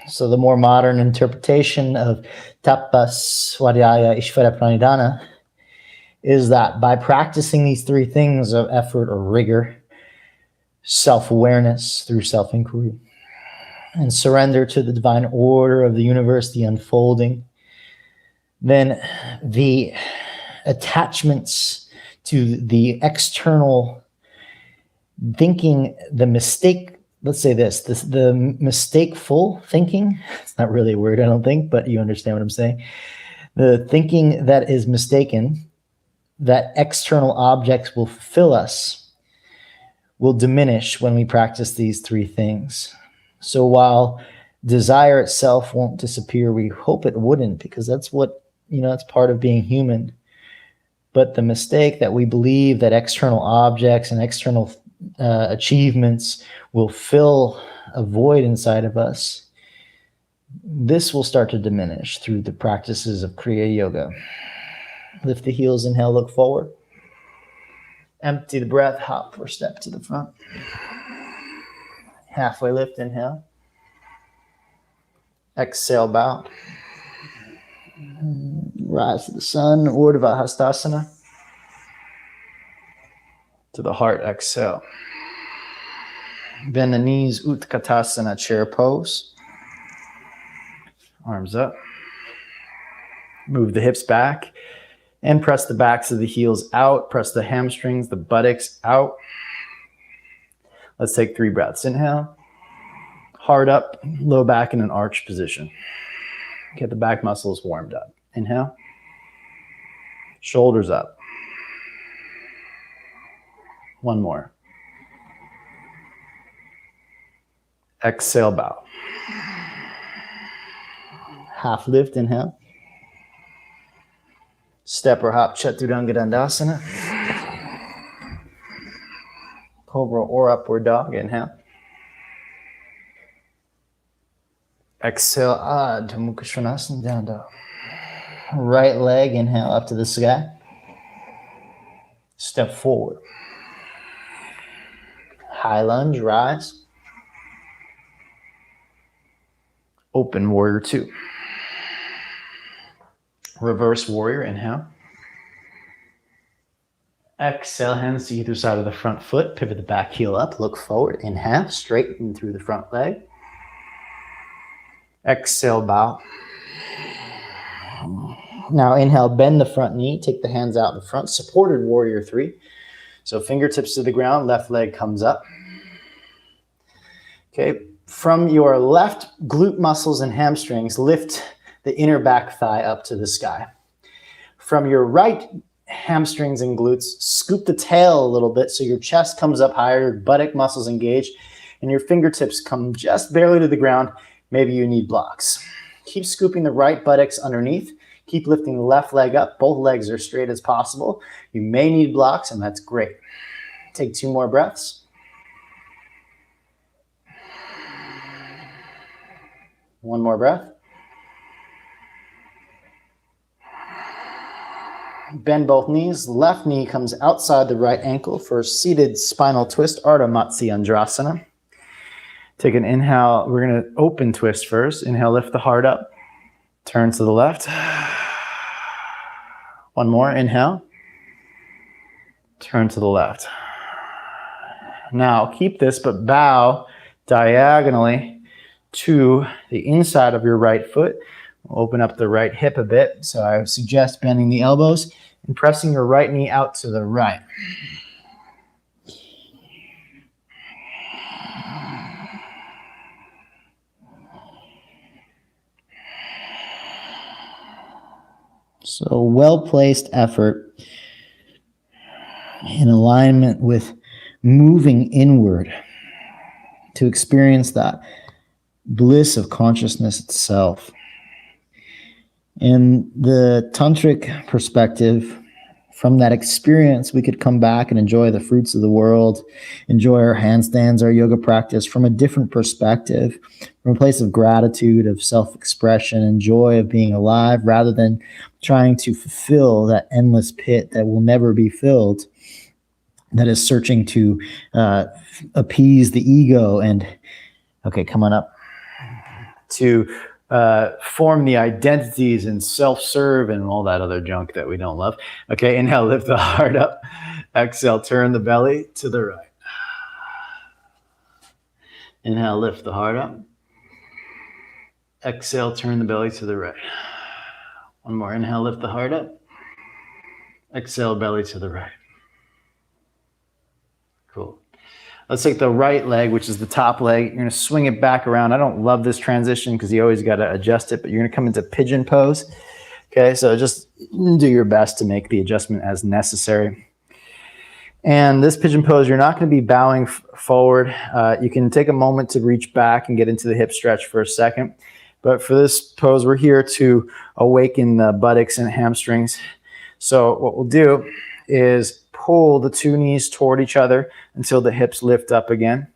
So the more modern interpretation of Tapas, Swadhyaya, Ishvara Pranidhana is that by practicing these 3 things of effort or rigor, self-awareness through self-inquiry, and surrender to the divine order of the universe, the unfolding, then the attachments to the external thinking, the mistake, let's say the mistakeful thinking, it's not really a word, I don't think, but you understand what I'm saying. The thinking that is mistaken, that external objects will fulfill us, will diminish when we practice these 3 things. So while desire itself won't disappear, we hope it wouldn't, because that's what, it's part of being human. But the mistake that we believe that external objects and external achievements will fill a void inside of us, this will start to diminish through the practices of Kriya Yoga. Lift the heels, inhale, look forward. Empty the breath, hop or step to the front. Halfway lift, inhale. Exhale, bow. Rise to the sun, Urdhva Hastasana. To the heart, exhale. Bend the knees, Utkatasana, chair pose. Arms up. Move the hips back and press the backs of the heels out. Press the hamstrings, the buttocks out. Let's take 3 breaths. Inhale. Heart up, low back in an arch position. Get the back muscles warmed up. Inhale. Shoulders up. 1 more. Exhale, bow. Half lift, inhale. Step or hop, Chaturanga Dandasana. Cobra or upward dog, inhale. Exhale, Adho Mukha Svanasana, down dog. Right leg, inhale up to the sky. Step forward. High lunge, rise. Open warrior 2. Reverse warrior, inhale. Exhale, hands to either side of the front foot. Pivot the back heel up, look forward. Inhale, straighten through the front leg. Exhale, bow. Now inhale, bend the front knee. Take the hands out in front. Supported warrior 3. So fingertips to the ground, left leg comes up. Okay, from your left glute muscles and hamstrings, lift the inner back thigh up to the sky. From your right hamstrings and glutes, scoop the tail a little bit so your chest comes up higher, your buttock muscles engaged, and your fingertips come just barely to the ground. Maybe you need blocks. Keep scooping the right buttocks underneath. Keep lifting the left leg up. Both legs are straight as possible. You may need blocks, and that's great. Take 2 more breaths. One more breath. Bend both knees. Left knee comes outside the right ankle for a seated spinal twist, Ardha Matsyendrasana. Take an inhale. We're going to open twist first. Inhale, lift the heart up. Turn to the left. One more. Inhale. Turn to the left. Now keep this, but bow diagonally to the inside of your right foot. Open up the right hip a bit. So I suggest bending the elbows and pressing your right knee out to the right. So well-placed effort in alignment with moving inward to experience that bliss of consciousness itself. In the tantric perspective, from that experience, we could come back and enjoy the fruits of the world, enjoy our handstands, our yoga practice from a different perspective, from a place of gratitude, of self-expression, and joy of being alive, rather than trying to fulfill that endless pit that will never be filled, that is searching to appease the ego and, okay, come on up, to form the identities and self-serve and all that other junk that we don't love. Okay, inhale, lift the heart up. Exhale, turn the belly to the right. Inhale, lift the heart up. Exhale, turn the belly to the right. One more. Inhale, lift the heart up. Exhale, belly to the right. Cool. Let's take the right leg, which is the top leg. You're going to swing it back around. I don't love this transition because you always got to adjust it, but you're going to come into pigeon pose. Okay, so just do your best to make the adjustment as necessary. And this pigeon pose, you're not going to be bowing forward. You can take a moment to reach back and get into the hip stretch for a second. But for this pose, we're here to awaken the buttocks and hamstrings. So what we'll do is pull the 2 knees toward each other until the hips lift up again.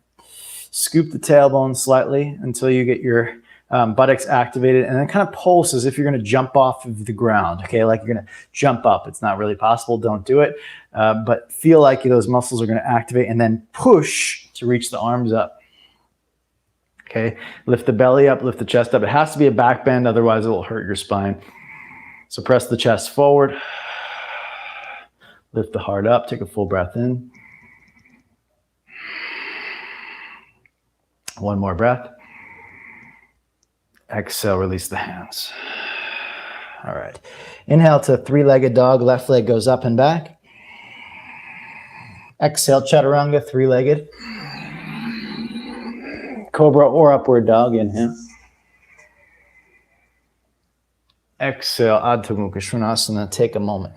Scoop the tailbone slightly until you get your buttocks activated, and then kind of pulse as if you're going to jump off of the ground, okay? Like you're going to jump up. It's not really possible. Don't do it. But feel like those muscles are going to activate, and then push to reach the arms up. Okay, lift the belly up, lift the chest up. It has to be a back bend, otherwise it will hurt your spine. So press the chest forward. Lift the heart up. Take a full breath in. One more breath. Exhale, release the hands. All right. Inhale to 3-legged dog. Left leg goes up and back. Exhale, chaturanga, 3-legged. Cobra or upward dog. Inhale. Exhale, Adho Mukha Svanasana. Take a moment.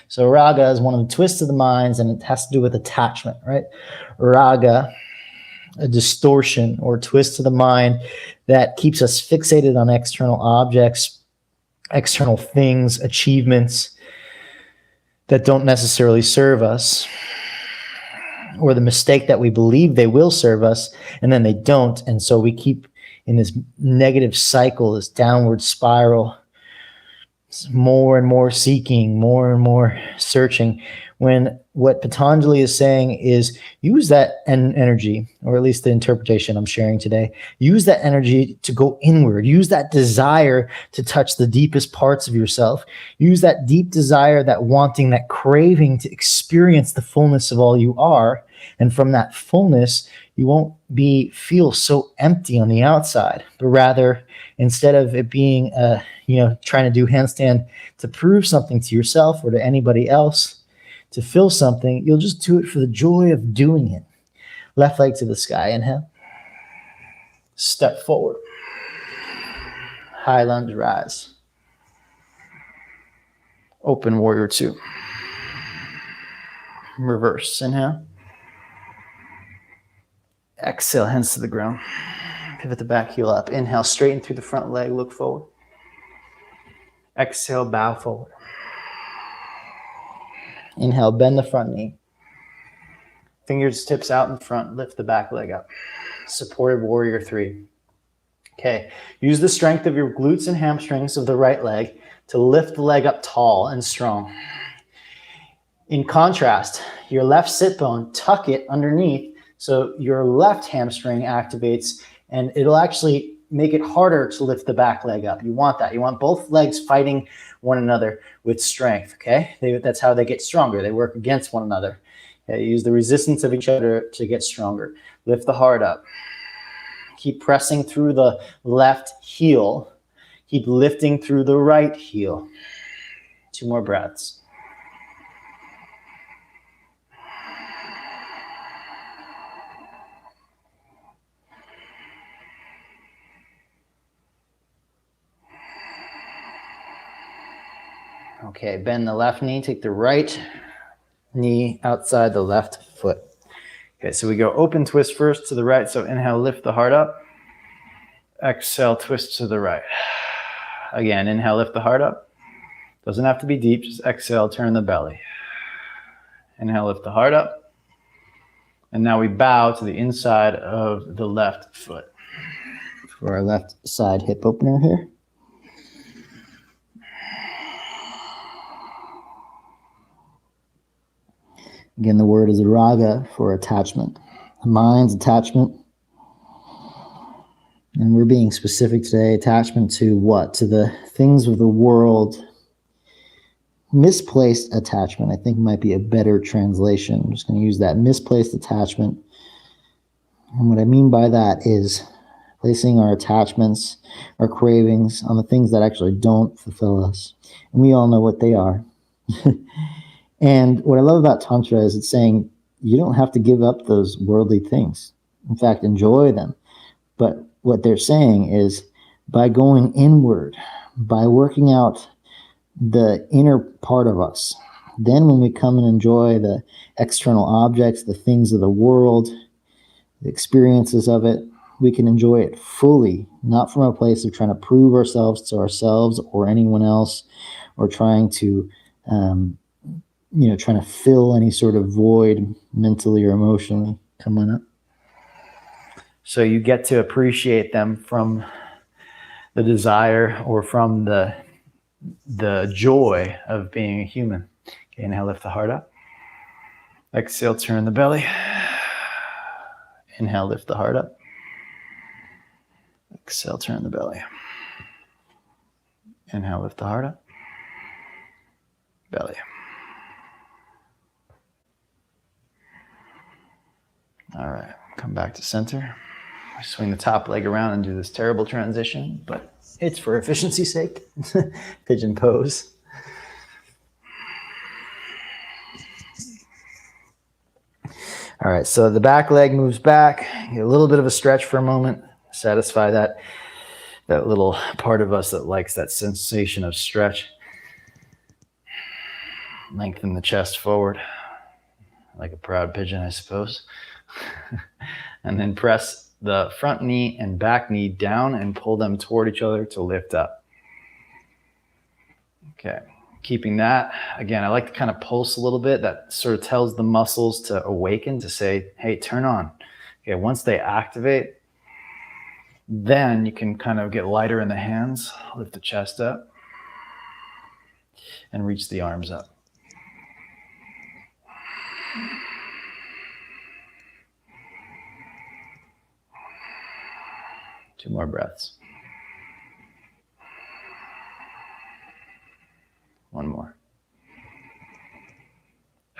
So raga is one of the twists of the minds, and it has to do with attachment, right? Raga, a distortion or twist of the mind that keeps us fixated on external objects, external things, achievements that don't necessarily serve us, or the mistake that we believe they will serve us, and then they don't. And so we keep in this negative cycle, this downward spiral, more and more seeking, more and more searching, when what Patanjali is saying is use that energy, or at least the interpretation I'm sharing today, use that energy to go inward, use that desire to touch the deepest parts of yourself, use that deep desire, that wanting, that craving to experience the fullness of all you are. And from that fullness, you won't feel so empty on the outside, but rather, instead of it being trying to do handstand to prove something to yourself or to anybody else, to feel something, you'll just do it for the joy of doing it. Left leg to the sky. Inhale. Step forward. High lunge, rise. Open warrior two. Reverse. Inhale. Exhale, hands to the ground. Pivot the back heel up. Inhale, straighten through the front leg, look forward. Exhale, bow forward. Inhale, bend the front knee. Fingertips out in front, lift the back leg up. Supported warrior three. Okay, use the strength of your glutes and hamstrings of the right leg to lift the leg up tall and strong. In contrast, your left sit bone, tuck it underneath so your left hamstring activates, and it'll actually make it harder to lift the back leg up. You want that. You want both legs fighting one another with strength, okay? That's how they get stronger. They work against one another. Okay, use the resistance of each other to get stronger. Lift the heart up. Keep pressing through the left heel. Keep lifting through the right heel. 2 more breaths. Okay, bend the left knee, take the right knee outside the left foot. Okay, so we go open twist first to the right. So inhale, lift the heart up. Exhale, twist to the right. Again, inhale, lift the heart up. Doesn't have to be deep, just exhale, turn the belly. Inhale, lift the heart up. And now we bow to the inside of the left foot. For our left side hip opener here. Again, the word is raga for attachment. The mind's attachment. And we're being specific today. Attachment to what? To the things of the world. Misplaced attachment, I think, might be a better translation. I'm just going to use that. Misplaced attachment. And what I mean by that is placing our attachments, our cravings on the things that actually don't fulfill us. And we all know what they are. And what I love about Tantra is it's saying you don't have to give up those worldly things. In fact, enjoy them. But what they're saying is by going inward, by working out the inner part of us, then when we come and enjoy the external objects, the things of the world, the experiences of it, we can enjoy it fully, not from a place of trying to prove ourselves to ourselves or anyone else, or trying to trying to fill any sort of void mentally or emotionally. Come on up. So you get to appreciate them from the desire or from the joy of being a human. Okay, inhale, lift the heart up. Exhale, turn the belly. Inhale, lift the heart up. Exhale, turn the belly. Inhale, lift the heart up. Belly. All right, come back to center. Swing the top leg around and do this terrible transition, but it's for efficiency's sake. Pigeon pose. All right, so the back leg moves back. Get a little bit of a stretch for a moment. Satisfy that little part of us that likes that sensation of stretch. Lengthen the chest forward, like a proud pigeon, I suppose. And then press the front knee and back knee down and pull them toward each other to lift up. Okay, keeping that. Again, I like to kind of pulse a little bit. That sort of tells the muscles to awaken, to say, hey, turn on. Okay, once they activate, then you can kind of get lighter in the hands, lift the chest up, and reach the arms up. Two more breaths. One more.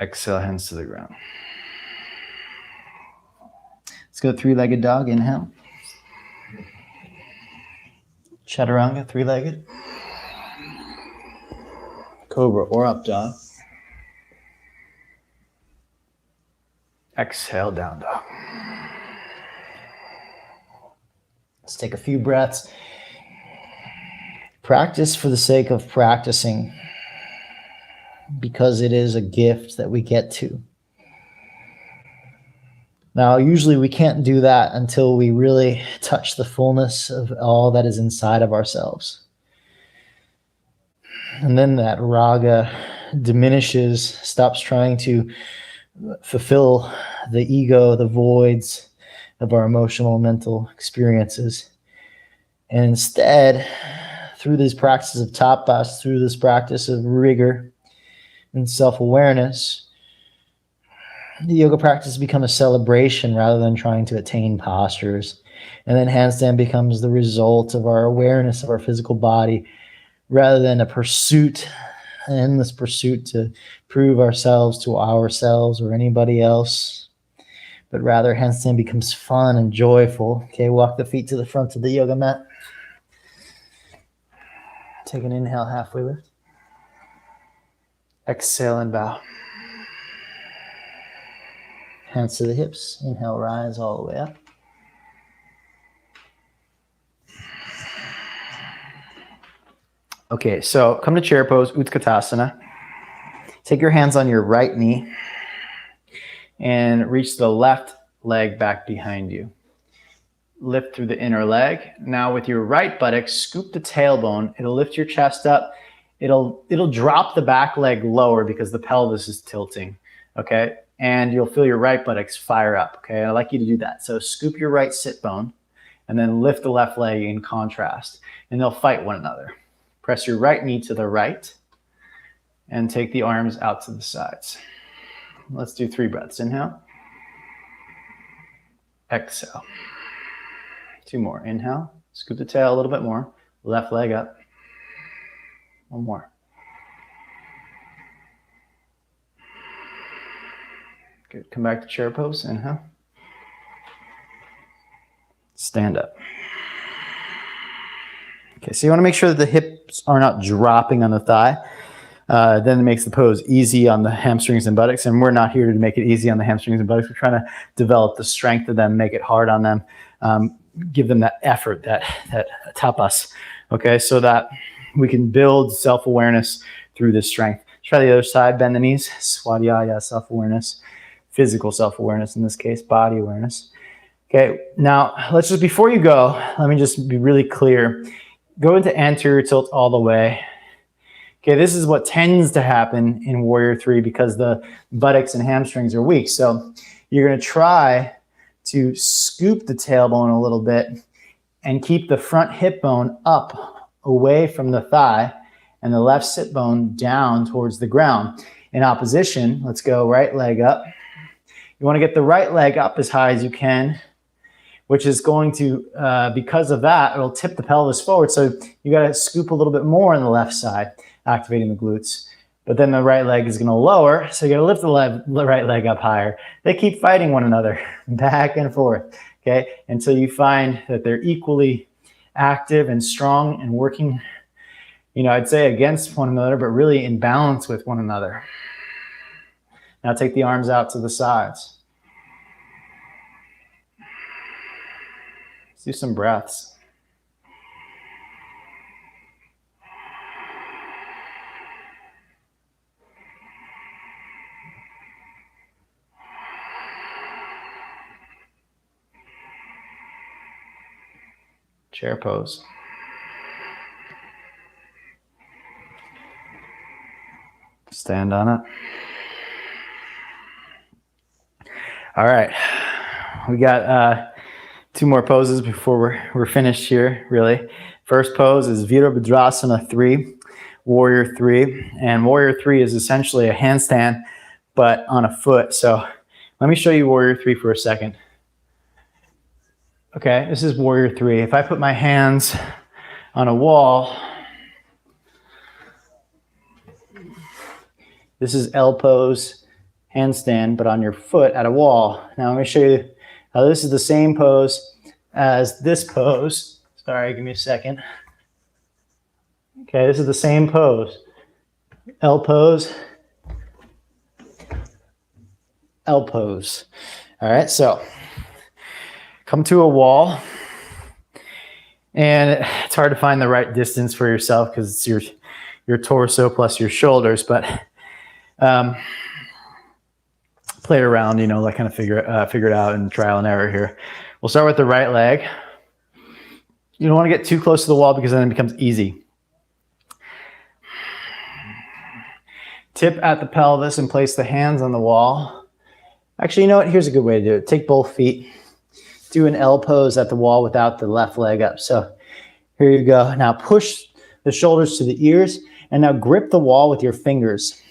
Exhale, hands to the ground. Let's go three-legged dog. Inhale. Chaturanga, three-legged. Cobra or up dog. Exhale, down dog. Let's take a few breaths. Practice for the sake of practicing, because it is a gift that we get to. Now, usually we can't do that until we really touch the fullness of all that is inside of ourselves. And then that raga diminishes, stops trying to fulfill the ego, the voids of our emotional, mental experiences. And instead, through these practices of tapas, through this practice of rigor and self-awareness, the yoga practice becomes a celebration rather than trying to attain postures. And then handstand becomes the result of our awareness of our physical body rather than a pursuit, an endless pursuit to prove ourselves to ourselves or anybody else. But rather, handstand becomes fun and joyful. Okay, walk the feet to the front of the yoga mat. Take an inhale, halfway lift. Exhale and bow. Hands to the hips. Inhale, rise all the way up. Okay, so come to chair pose, Utkatasana. Take your hands on your right knee and reach the left leg back behind you. Lift through the inner leg. Now with your right buttock, scoop the tailbone. It'll lift your chest up. It'll drop the back leg lower because the pelvis is tilting, okay? And you'll feel your right buttocks fire up, okay? I'd like you to do that. So scoop your right sit bone and then lift the left leg in contrast, and they'll fight one another. Press your right knee to the right and take the arms out to the sides. Let's do 3 breaths. Inhale. Exhale. 2 more. Inhale. Scoop the tail a little bit more. Left leg up. 1 more. Good. Come back to chair pose. Inhale. Stand up. Okay, so you want to make sure that the hips are not dropping on the thigh. Then it makes the pose easy on the hamstrings and buttocks, and we're not here to make it easy on the hamstrings and buttocks. We're trying to develop the strength of them, make it hard on them, give them that effort, that tapas, okay, so that we can build self-awareness through this strength. Try the other side, bend the knees, swadhyaya, self-awareness, physical self-awareness in this case, body awareness. Okay, now let's just, before you go, let me just be really clear. Go into anterior tilt all the way. Okay, this is what tends to happen in Warrior 3 because the buttocks and hamstrings are weak. So you're going to try to scoop the tailbone a little bit and keep the front hip bone up away from the thigh and the left sit bone down towards the ground. In opposition, let's go right leg up. You want to get the right leg up as high as you can, which is going to, because of that, it'll tip the pelvis forward. So you got to scoop a little bit more on the left side, activating the glutes. But then the right leg is going to lower, so you got to lift the right leg up higher. They keep fighting one another, back and forth, okay, until you find that they're equally active and strong and working, you know, I'd say against one another, but really in balance with one another. Now take the arms out to the sides. Do some breaths. Chair pose. Stand on it. All right. We got 2 more poses before we're finished here, really. First pose is Virabhadrasana 3, Warrior 3. And Warrior 3 is essentially a handstand, but on a foot. So let me show you Warrior 3 for a second. Okay, this is Warrior 3. If I put my hands on a wall, this is L pose, handstand, but on your foot at a wall. Now I'm going to show you how this is the same pose as this pose. Sorry, give me a second. Okay, this is the same pose. L pose. L pose. All right, so come to a wall. And it's hard to find the right distance for yourself because it's your torso plus your shoulders, but play it around, you know, like kind of figure it out and trial and error here. We'll start with the right leg. You don't want to get too close to the wall because then it becomes easy. Tip at the pelvis and place the hands on the wall. Actually, you know what? Here's a good way to do it. Take both feet. Do an L pose at the wall without the left leg up. So here you go. Now push the shoulders to the ears and now grip the wall with your fingers.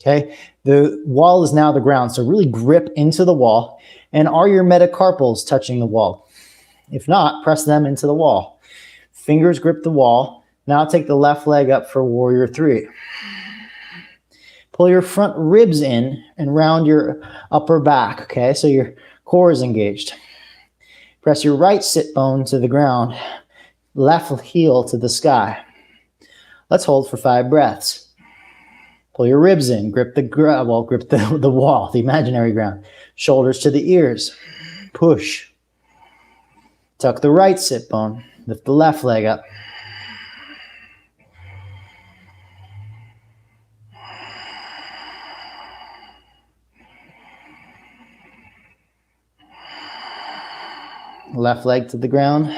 Okay. The wall is now the ground. So really grip into the wall. And are your metacarpals touching the wall? If not, press them into the wall. Fingers grip the wall. Now take the left leg up for warrior three. Pull your front ribs in and round your upper back. Okay. So your core is engaged. Press your right sit bone to the ground, left heel to the sky. Let's hold for 5 breaths. Pull your ribs in, grip the wall, the imaginary ground. Shoulders to the ears. Push. Tuck the right sit bone, lift the left leg up. Left leg to the ground.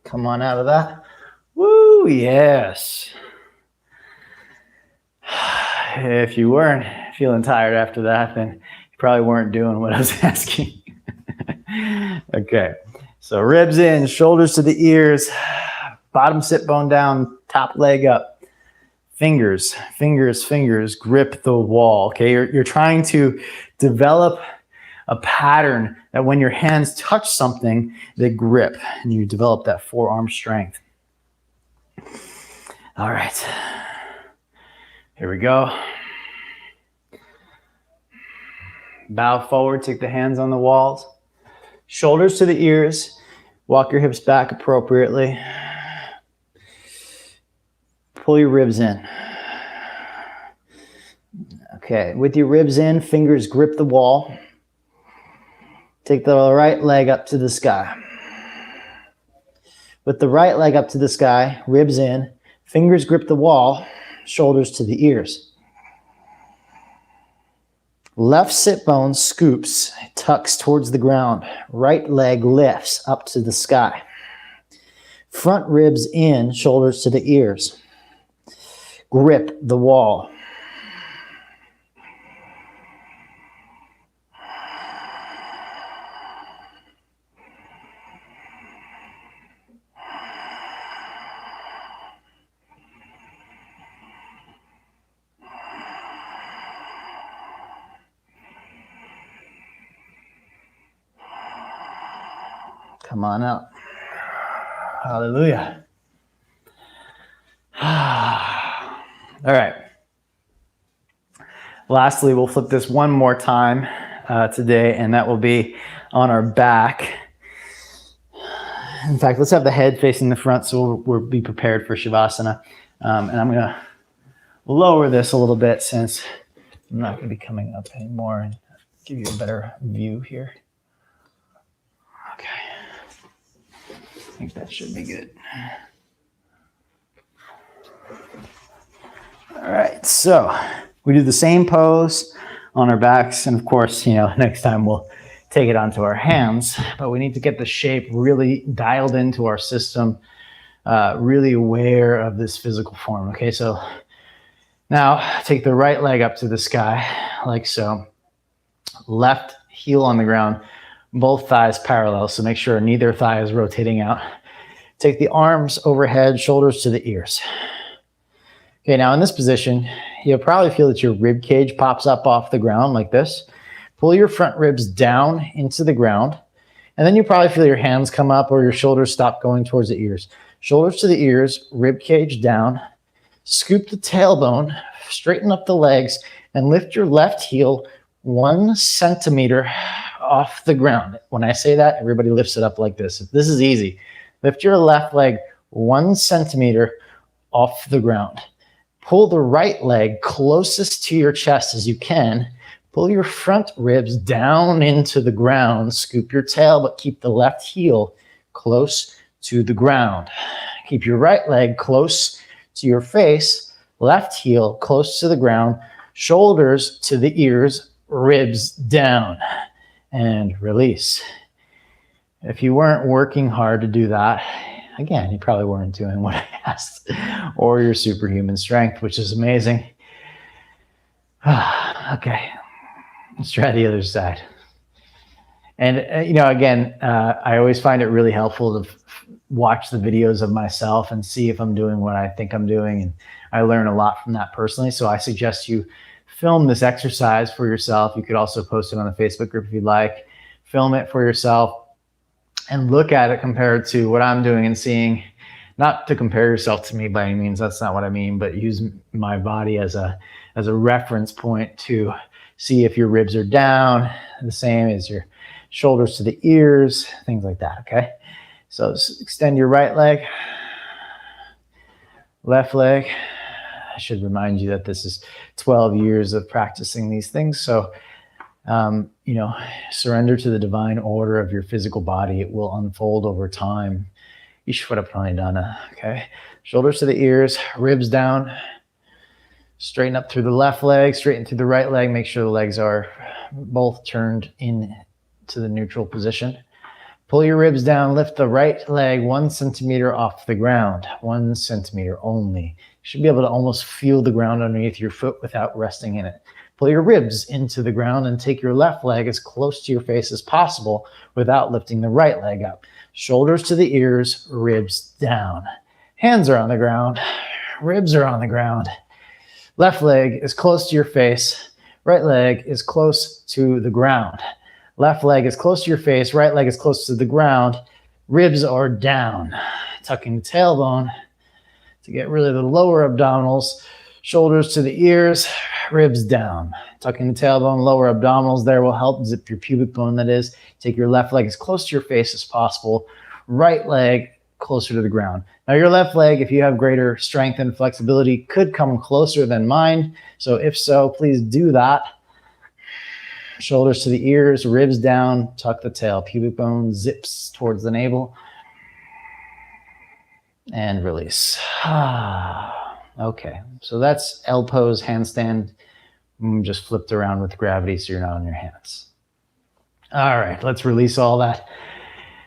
Come on out of that. Woo, yes. If you weren't feeling tired after that, then you probably weren't doing what I was asking. Okay, so ribs in, shoulders to the ears, bottom sit bone down, top leg up. Fingers, fingers, fingers, grip the wall. Okay, you're trying to develop a pattern that when your hands touch something, they grip and you develop that forearm strength. All right, here we go. Bow forward, take the hands on the walls, shoulders to the ears, walk your hips back appropriately. Pull your ribs in. Okay, with your ribs in, fingers grip the wall. Take the right leg up to the sky. With the right leg up to the sky, ribs in, fingers grip the wall, shoulders to the ears. Left sit bone scoops, tucks towards the ground. Right leg lifts up to the sky. Front ribs in, shoulders to the ears. Grip the wall. Come on up. Hallelujah. All right. Lastly, we'll flip this one more time today, and that will be on our back. In fact, let's have the head facing the front so we'll be prepared for Shavasana. And I'm going to lower this a little bit since I'm not going to be coming up anymore and give you a better view here. Okay. I think that should be good. All right, so we do the same pose on our backs, and of course, next time we'll take it onto our hands, but we need to get the shape really dialed into our system, really aware of this physical form. Okay, so now take the right leg up to the sky, like so. Left heel on the ground, both thighs parallel, so make sure neither thigh is rotating out. Take the arms overhead, shoulders to the ears. Okay, now in this position, you'll probably feel that your rib cage pops up off the ground like this. Pull your front ribs down into the ground, and then you probably feel your hands come up or your shoulders stop going towards the ears. Shoulders to the ears, rib cage down. Scoop the tailbone, straighten up the legs, and lift your left heel 1 centimeter off the ground. When I say that, everybody lifts it up like this. This is easy. Lift your left leg 1 centimeter off the ground. Pull the right leg closest to your chest as you can. Pull your front ribs down into the ground. Scoop your tail, but keep the left heel close to the ground. Keep your right leg close to your face, left heel close to the ground, shoulders to the ears, ribs down, and release. If you weren't working hard to do that, again, you probably weren't doing what I asked, or your superhuman strength, which is amazing. Okay, let's try the other side. And, again, I always find it really helpful to watch the videos of myself and see if I'm doing what I think I'm doing. And I learn a lot from that personally. So I suggest you film this exercise for yourself. You could also post it on the Facebook group if you'd like. Film it for yourself and look at it compared to what I'm doing and seeing, not to compare yourself to me by any means, that's not what I mean, but use my body as a reference point to see if your ribs are down, the same as your shoulders to the ears, things like that, okay? So extend your right leg, left leg. I should remind you that this is 12 years of practicing these things. So, surrender to the divine order of your physical body. It will unfold over time. Ishvara Pranidhana, okay? Shoulders to the ears, ribs down. Straighten up through the left leg, straighten through the right leg. Make sure the legs are both turned in to the neutral position. Pull your ribs down, lift the right leg 1 centimeter off the ground, 1 centimeter only. You should be able to almost feel the ground underneath your foot without resting in it. Pull your ribs into the ground and take your left leg as close to your face as possible without lifting the right leg up. Shoulders to the ears, ribs down. Hands are on the ground, ribs are on the ground. Left leg is close to your face, right leg is close to the ground. Left leg is close to your face, right leg is close to the ground. Ribs are down. Tucking the tailbone to get rid of the lower abdominals. Shoulders to the ears, ribs down. Tucking the tailbone, lower abdominals there will help zip your pubic bone, that is. Take your left leg as close to your face as possible. Right leg closer to the ground. Now your left leg, if you have greater strength and flexibility, could come closer than mine. So if so, please do that. Shoulders to the ears, ribs down, tuck the tail. Pubic bone zips towards the navel. And release. Okay, so that's L pose, handstand. Just flipped around with gravity so you're not on your hands. All right, let's release all that.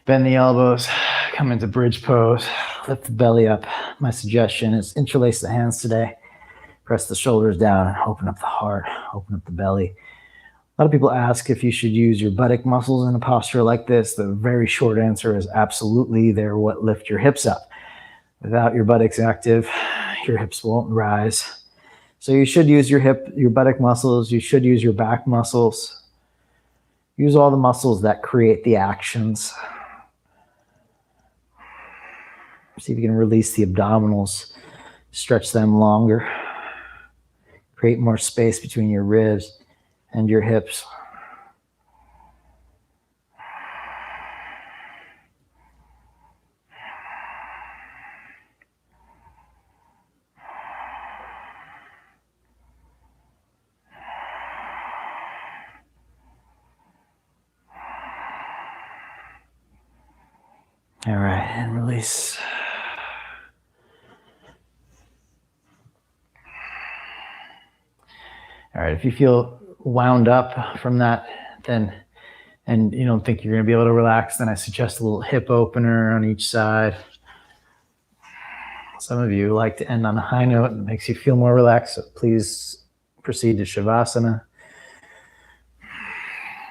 Bend the elbows, come into bridge pose, lift the belly up. My suggestion is interlace the hands today. Press the shoulders down and open up the heart, open up the belly. A lot of people ask if you should use your buttock muscles in a posture like this. The very short answer is absolutely. They're what lift your hips up. Without your buttocks active, your hips won't rise. So you should use your buttock muscles. You should use your back muscles. Use all the muscles that create the actions. See if you can release the abdominals, stretch them longer, create more space between your ribs and your hips. All right, and release. All right, if you feel wound up from that, and you don't think you're going to be able to relax, then I suggest a little hip opener on each side. Some of you like to end on a high note and it makes you feel more relaxed, so please proceed to Shavasana.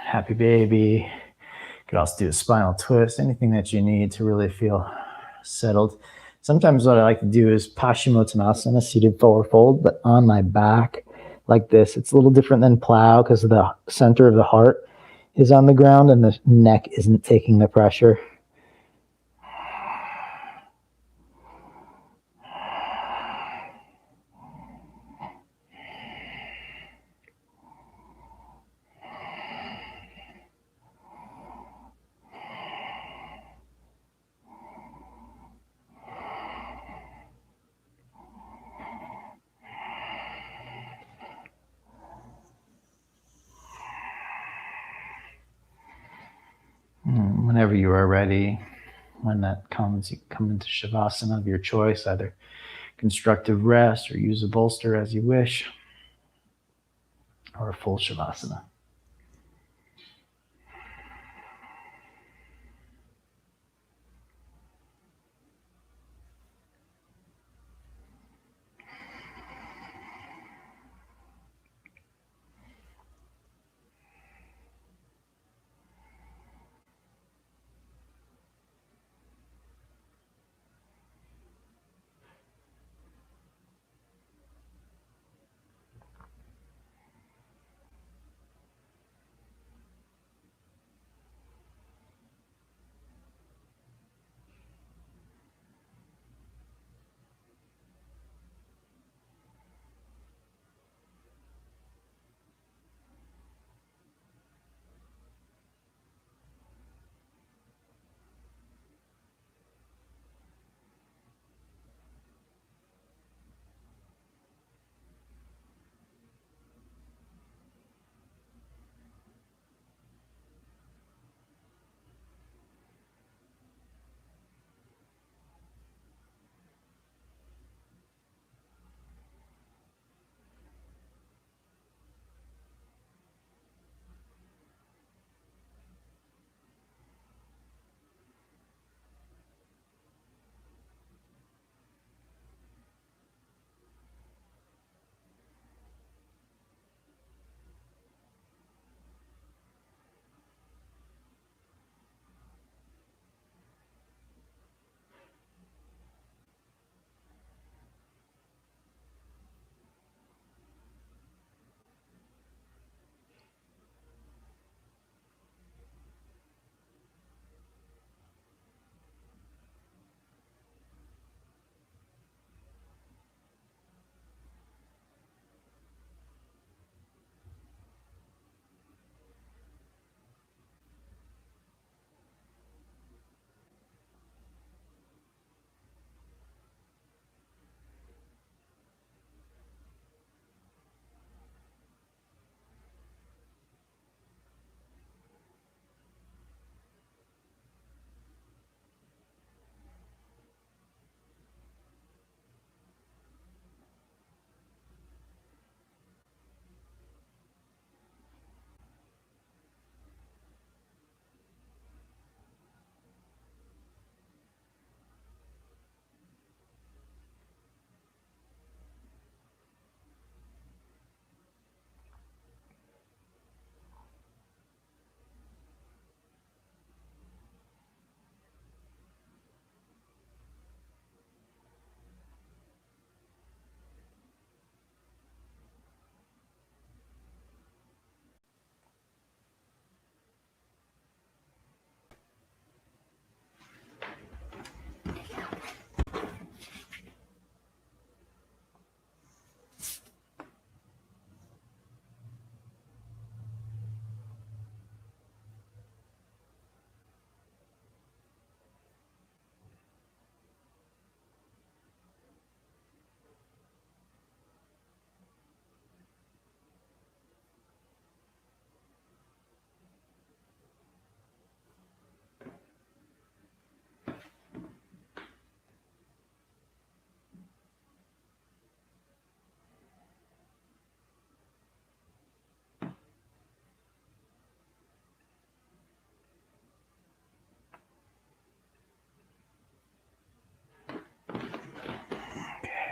Happy baby. You could also do a spinal twist, anything that you need to really feel settled. Sometimes what I like to do is Paschimottanasana, seated forward fold, but on my back like this. It's a little different than plow because the center of the heart is on the ground and the neck isn't taking the pressure. Whenever you are ready, when that comes, you come into Shavasana of your choice, either constructive rest or use a bolster as you wish, or a full Shavasana.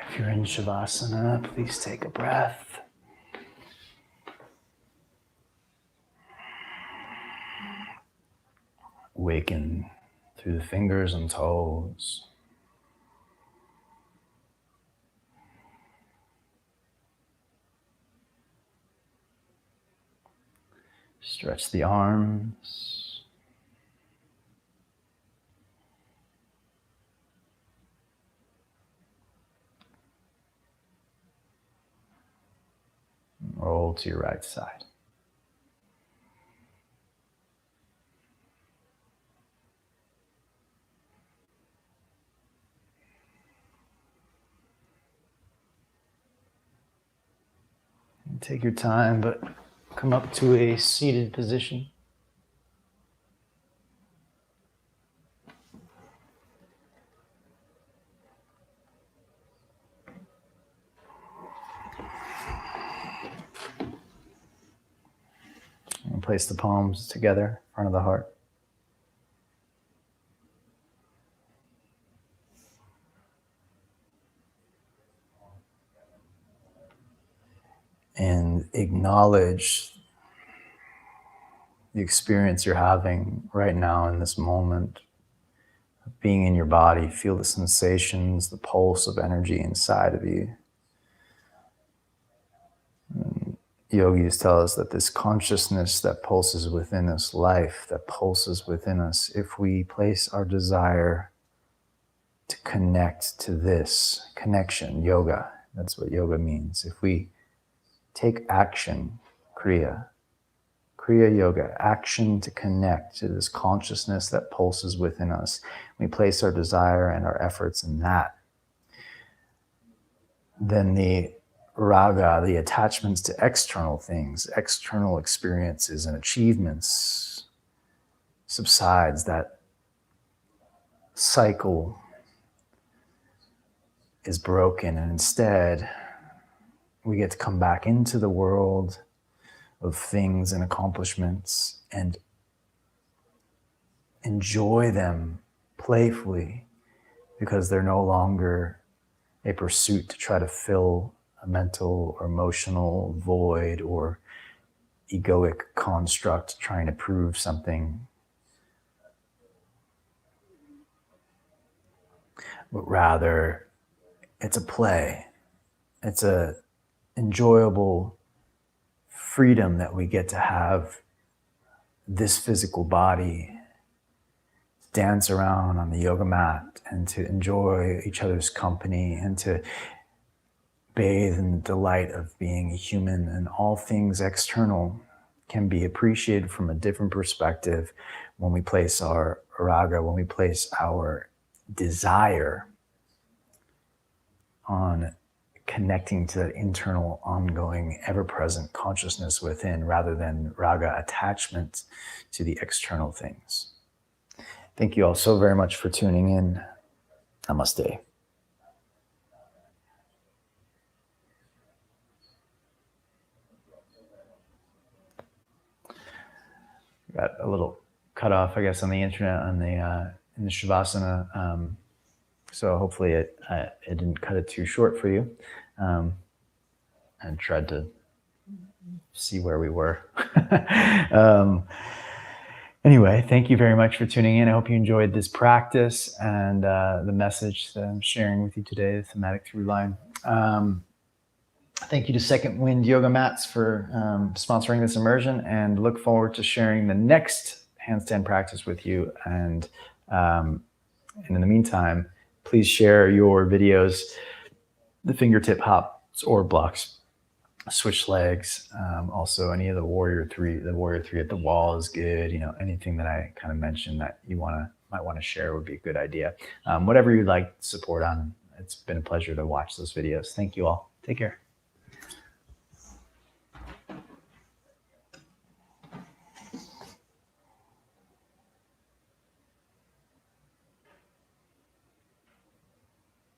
If you're in Shavasana, please take a breath. Awaken through the fingers and toes. Stretch the arms. Roll to your right side. Take your time, but come up to a seated position. place the palms together in front of the heart. And acknowledge the experience you're having right now in this moment. Being in your body, feel the sensations, the pulse of energy inside of you. And yogis tell us that this consciousness that pulses within us, life that pulses within us, if we place our desire to connect to this connection, yoga, that's what yoga means. If we take action, kriya yoga, action to connect to this consciousness that pulses within us, we place our desire and our efforts in that, then the raga, the attachments to external things, external experiences and achievements subsides. That cycle is broken, and instead we get to come back into the world of things and accomplishments and enjoy them playfully, because they're no longer a pursuit to try to fill a mental or emotional void or egoic construct trying to prove something, but rather it's a play. It's a enjoyable freedom that we get to have this physical body to dance around on the yoga mat and to enjoy each other's company and to bathe in the delight of being a human. And all things external can be appreciated from a different perspective when we place our raga, when we place our desire on connecting to that internal, ongoing, ever-present consciousness within, rather than raga attachment to the external things. Thank you all so very much for tuning in. Namaste. Got a little cut off, I guess, on the internet on the in the Shavasana. So hopefully it didn't cut it too short for you. And tried to see where we were. Anyway, thank you very much for tuning in. I hope you enjoyed this practice and the message that I'm sharing with you today, the thematic through line. Thank you to Second Wind Yoga Mats for sponsoring this immersion, and look forward to sharing the next handstand practice with you. And in the meantime, please share your videos, the fingertip hops or blocks, switch legs, also any of the warrior three at the wall is good. You know, anything that I kind of mentioned that you might want to share would be a good idea. Whatever you'd like support on. It's been a pleasure to watch those videos. Thank you all. Take care.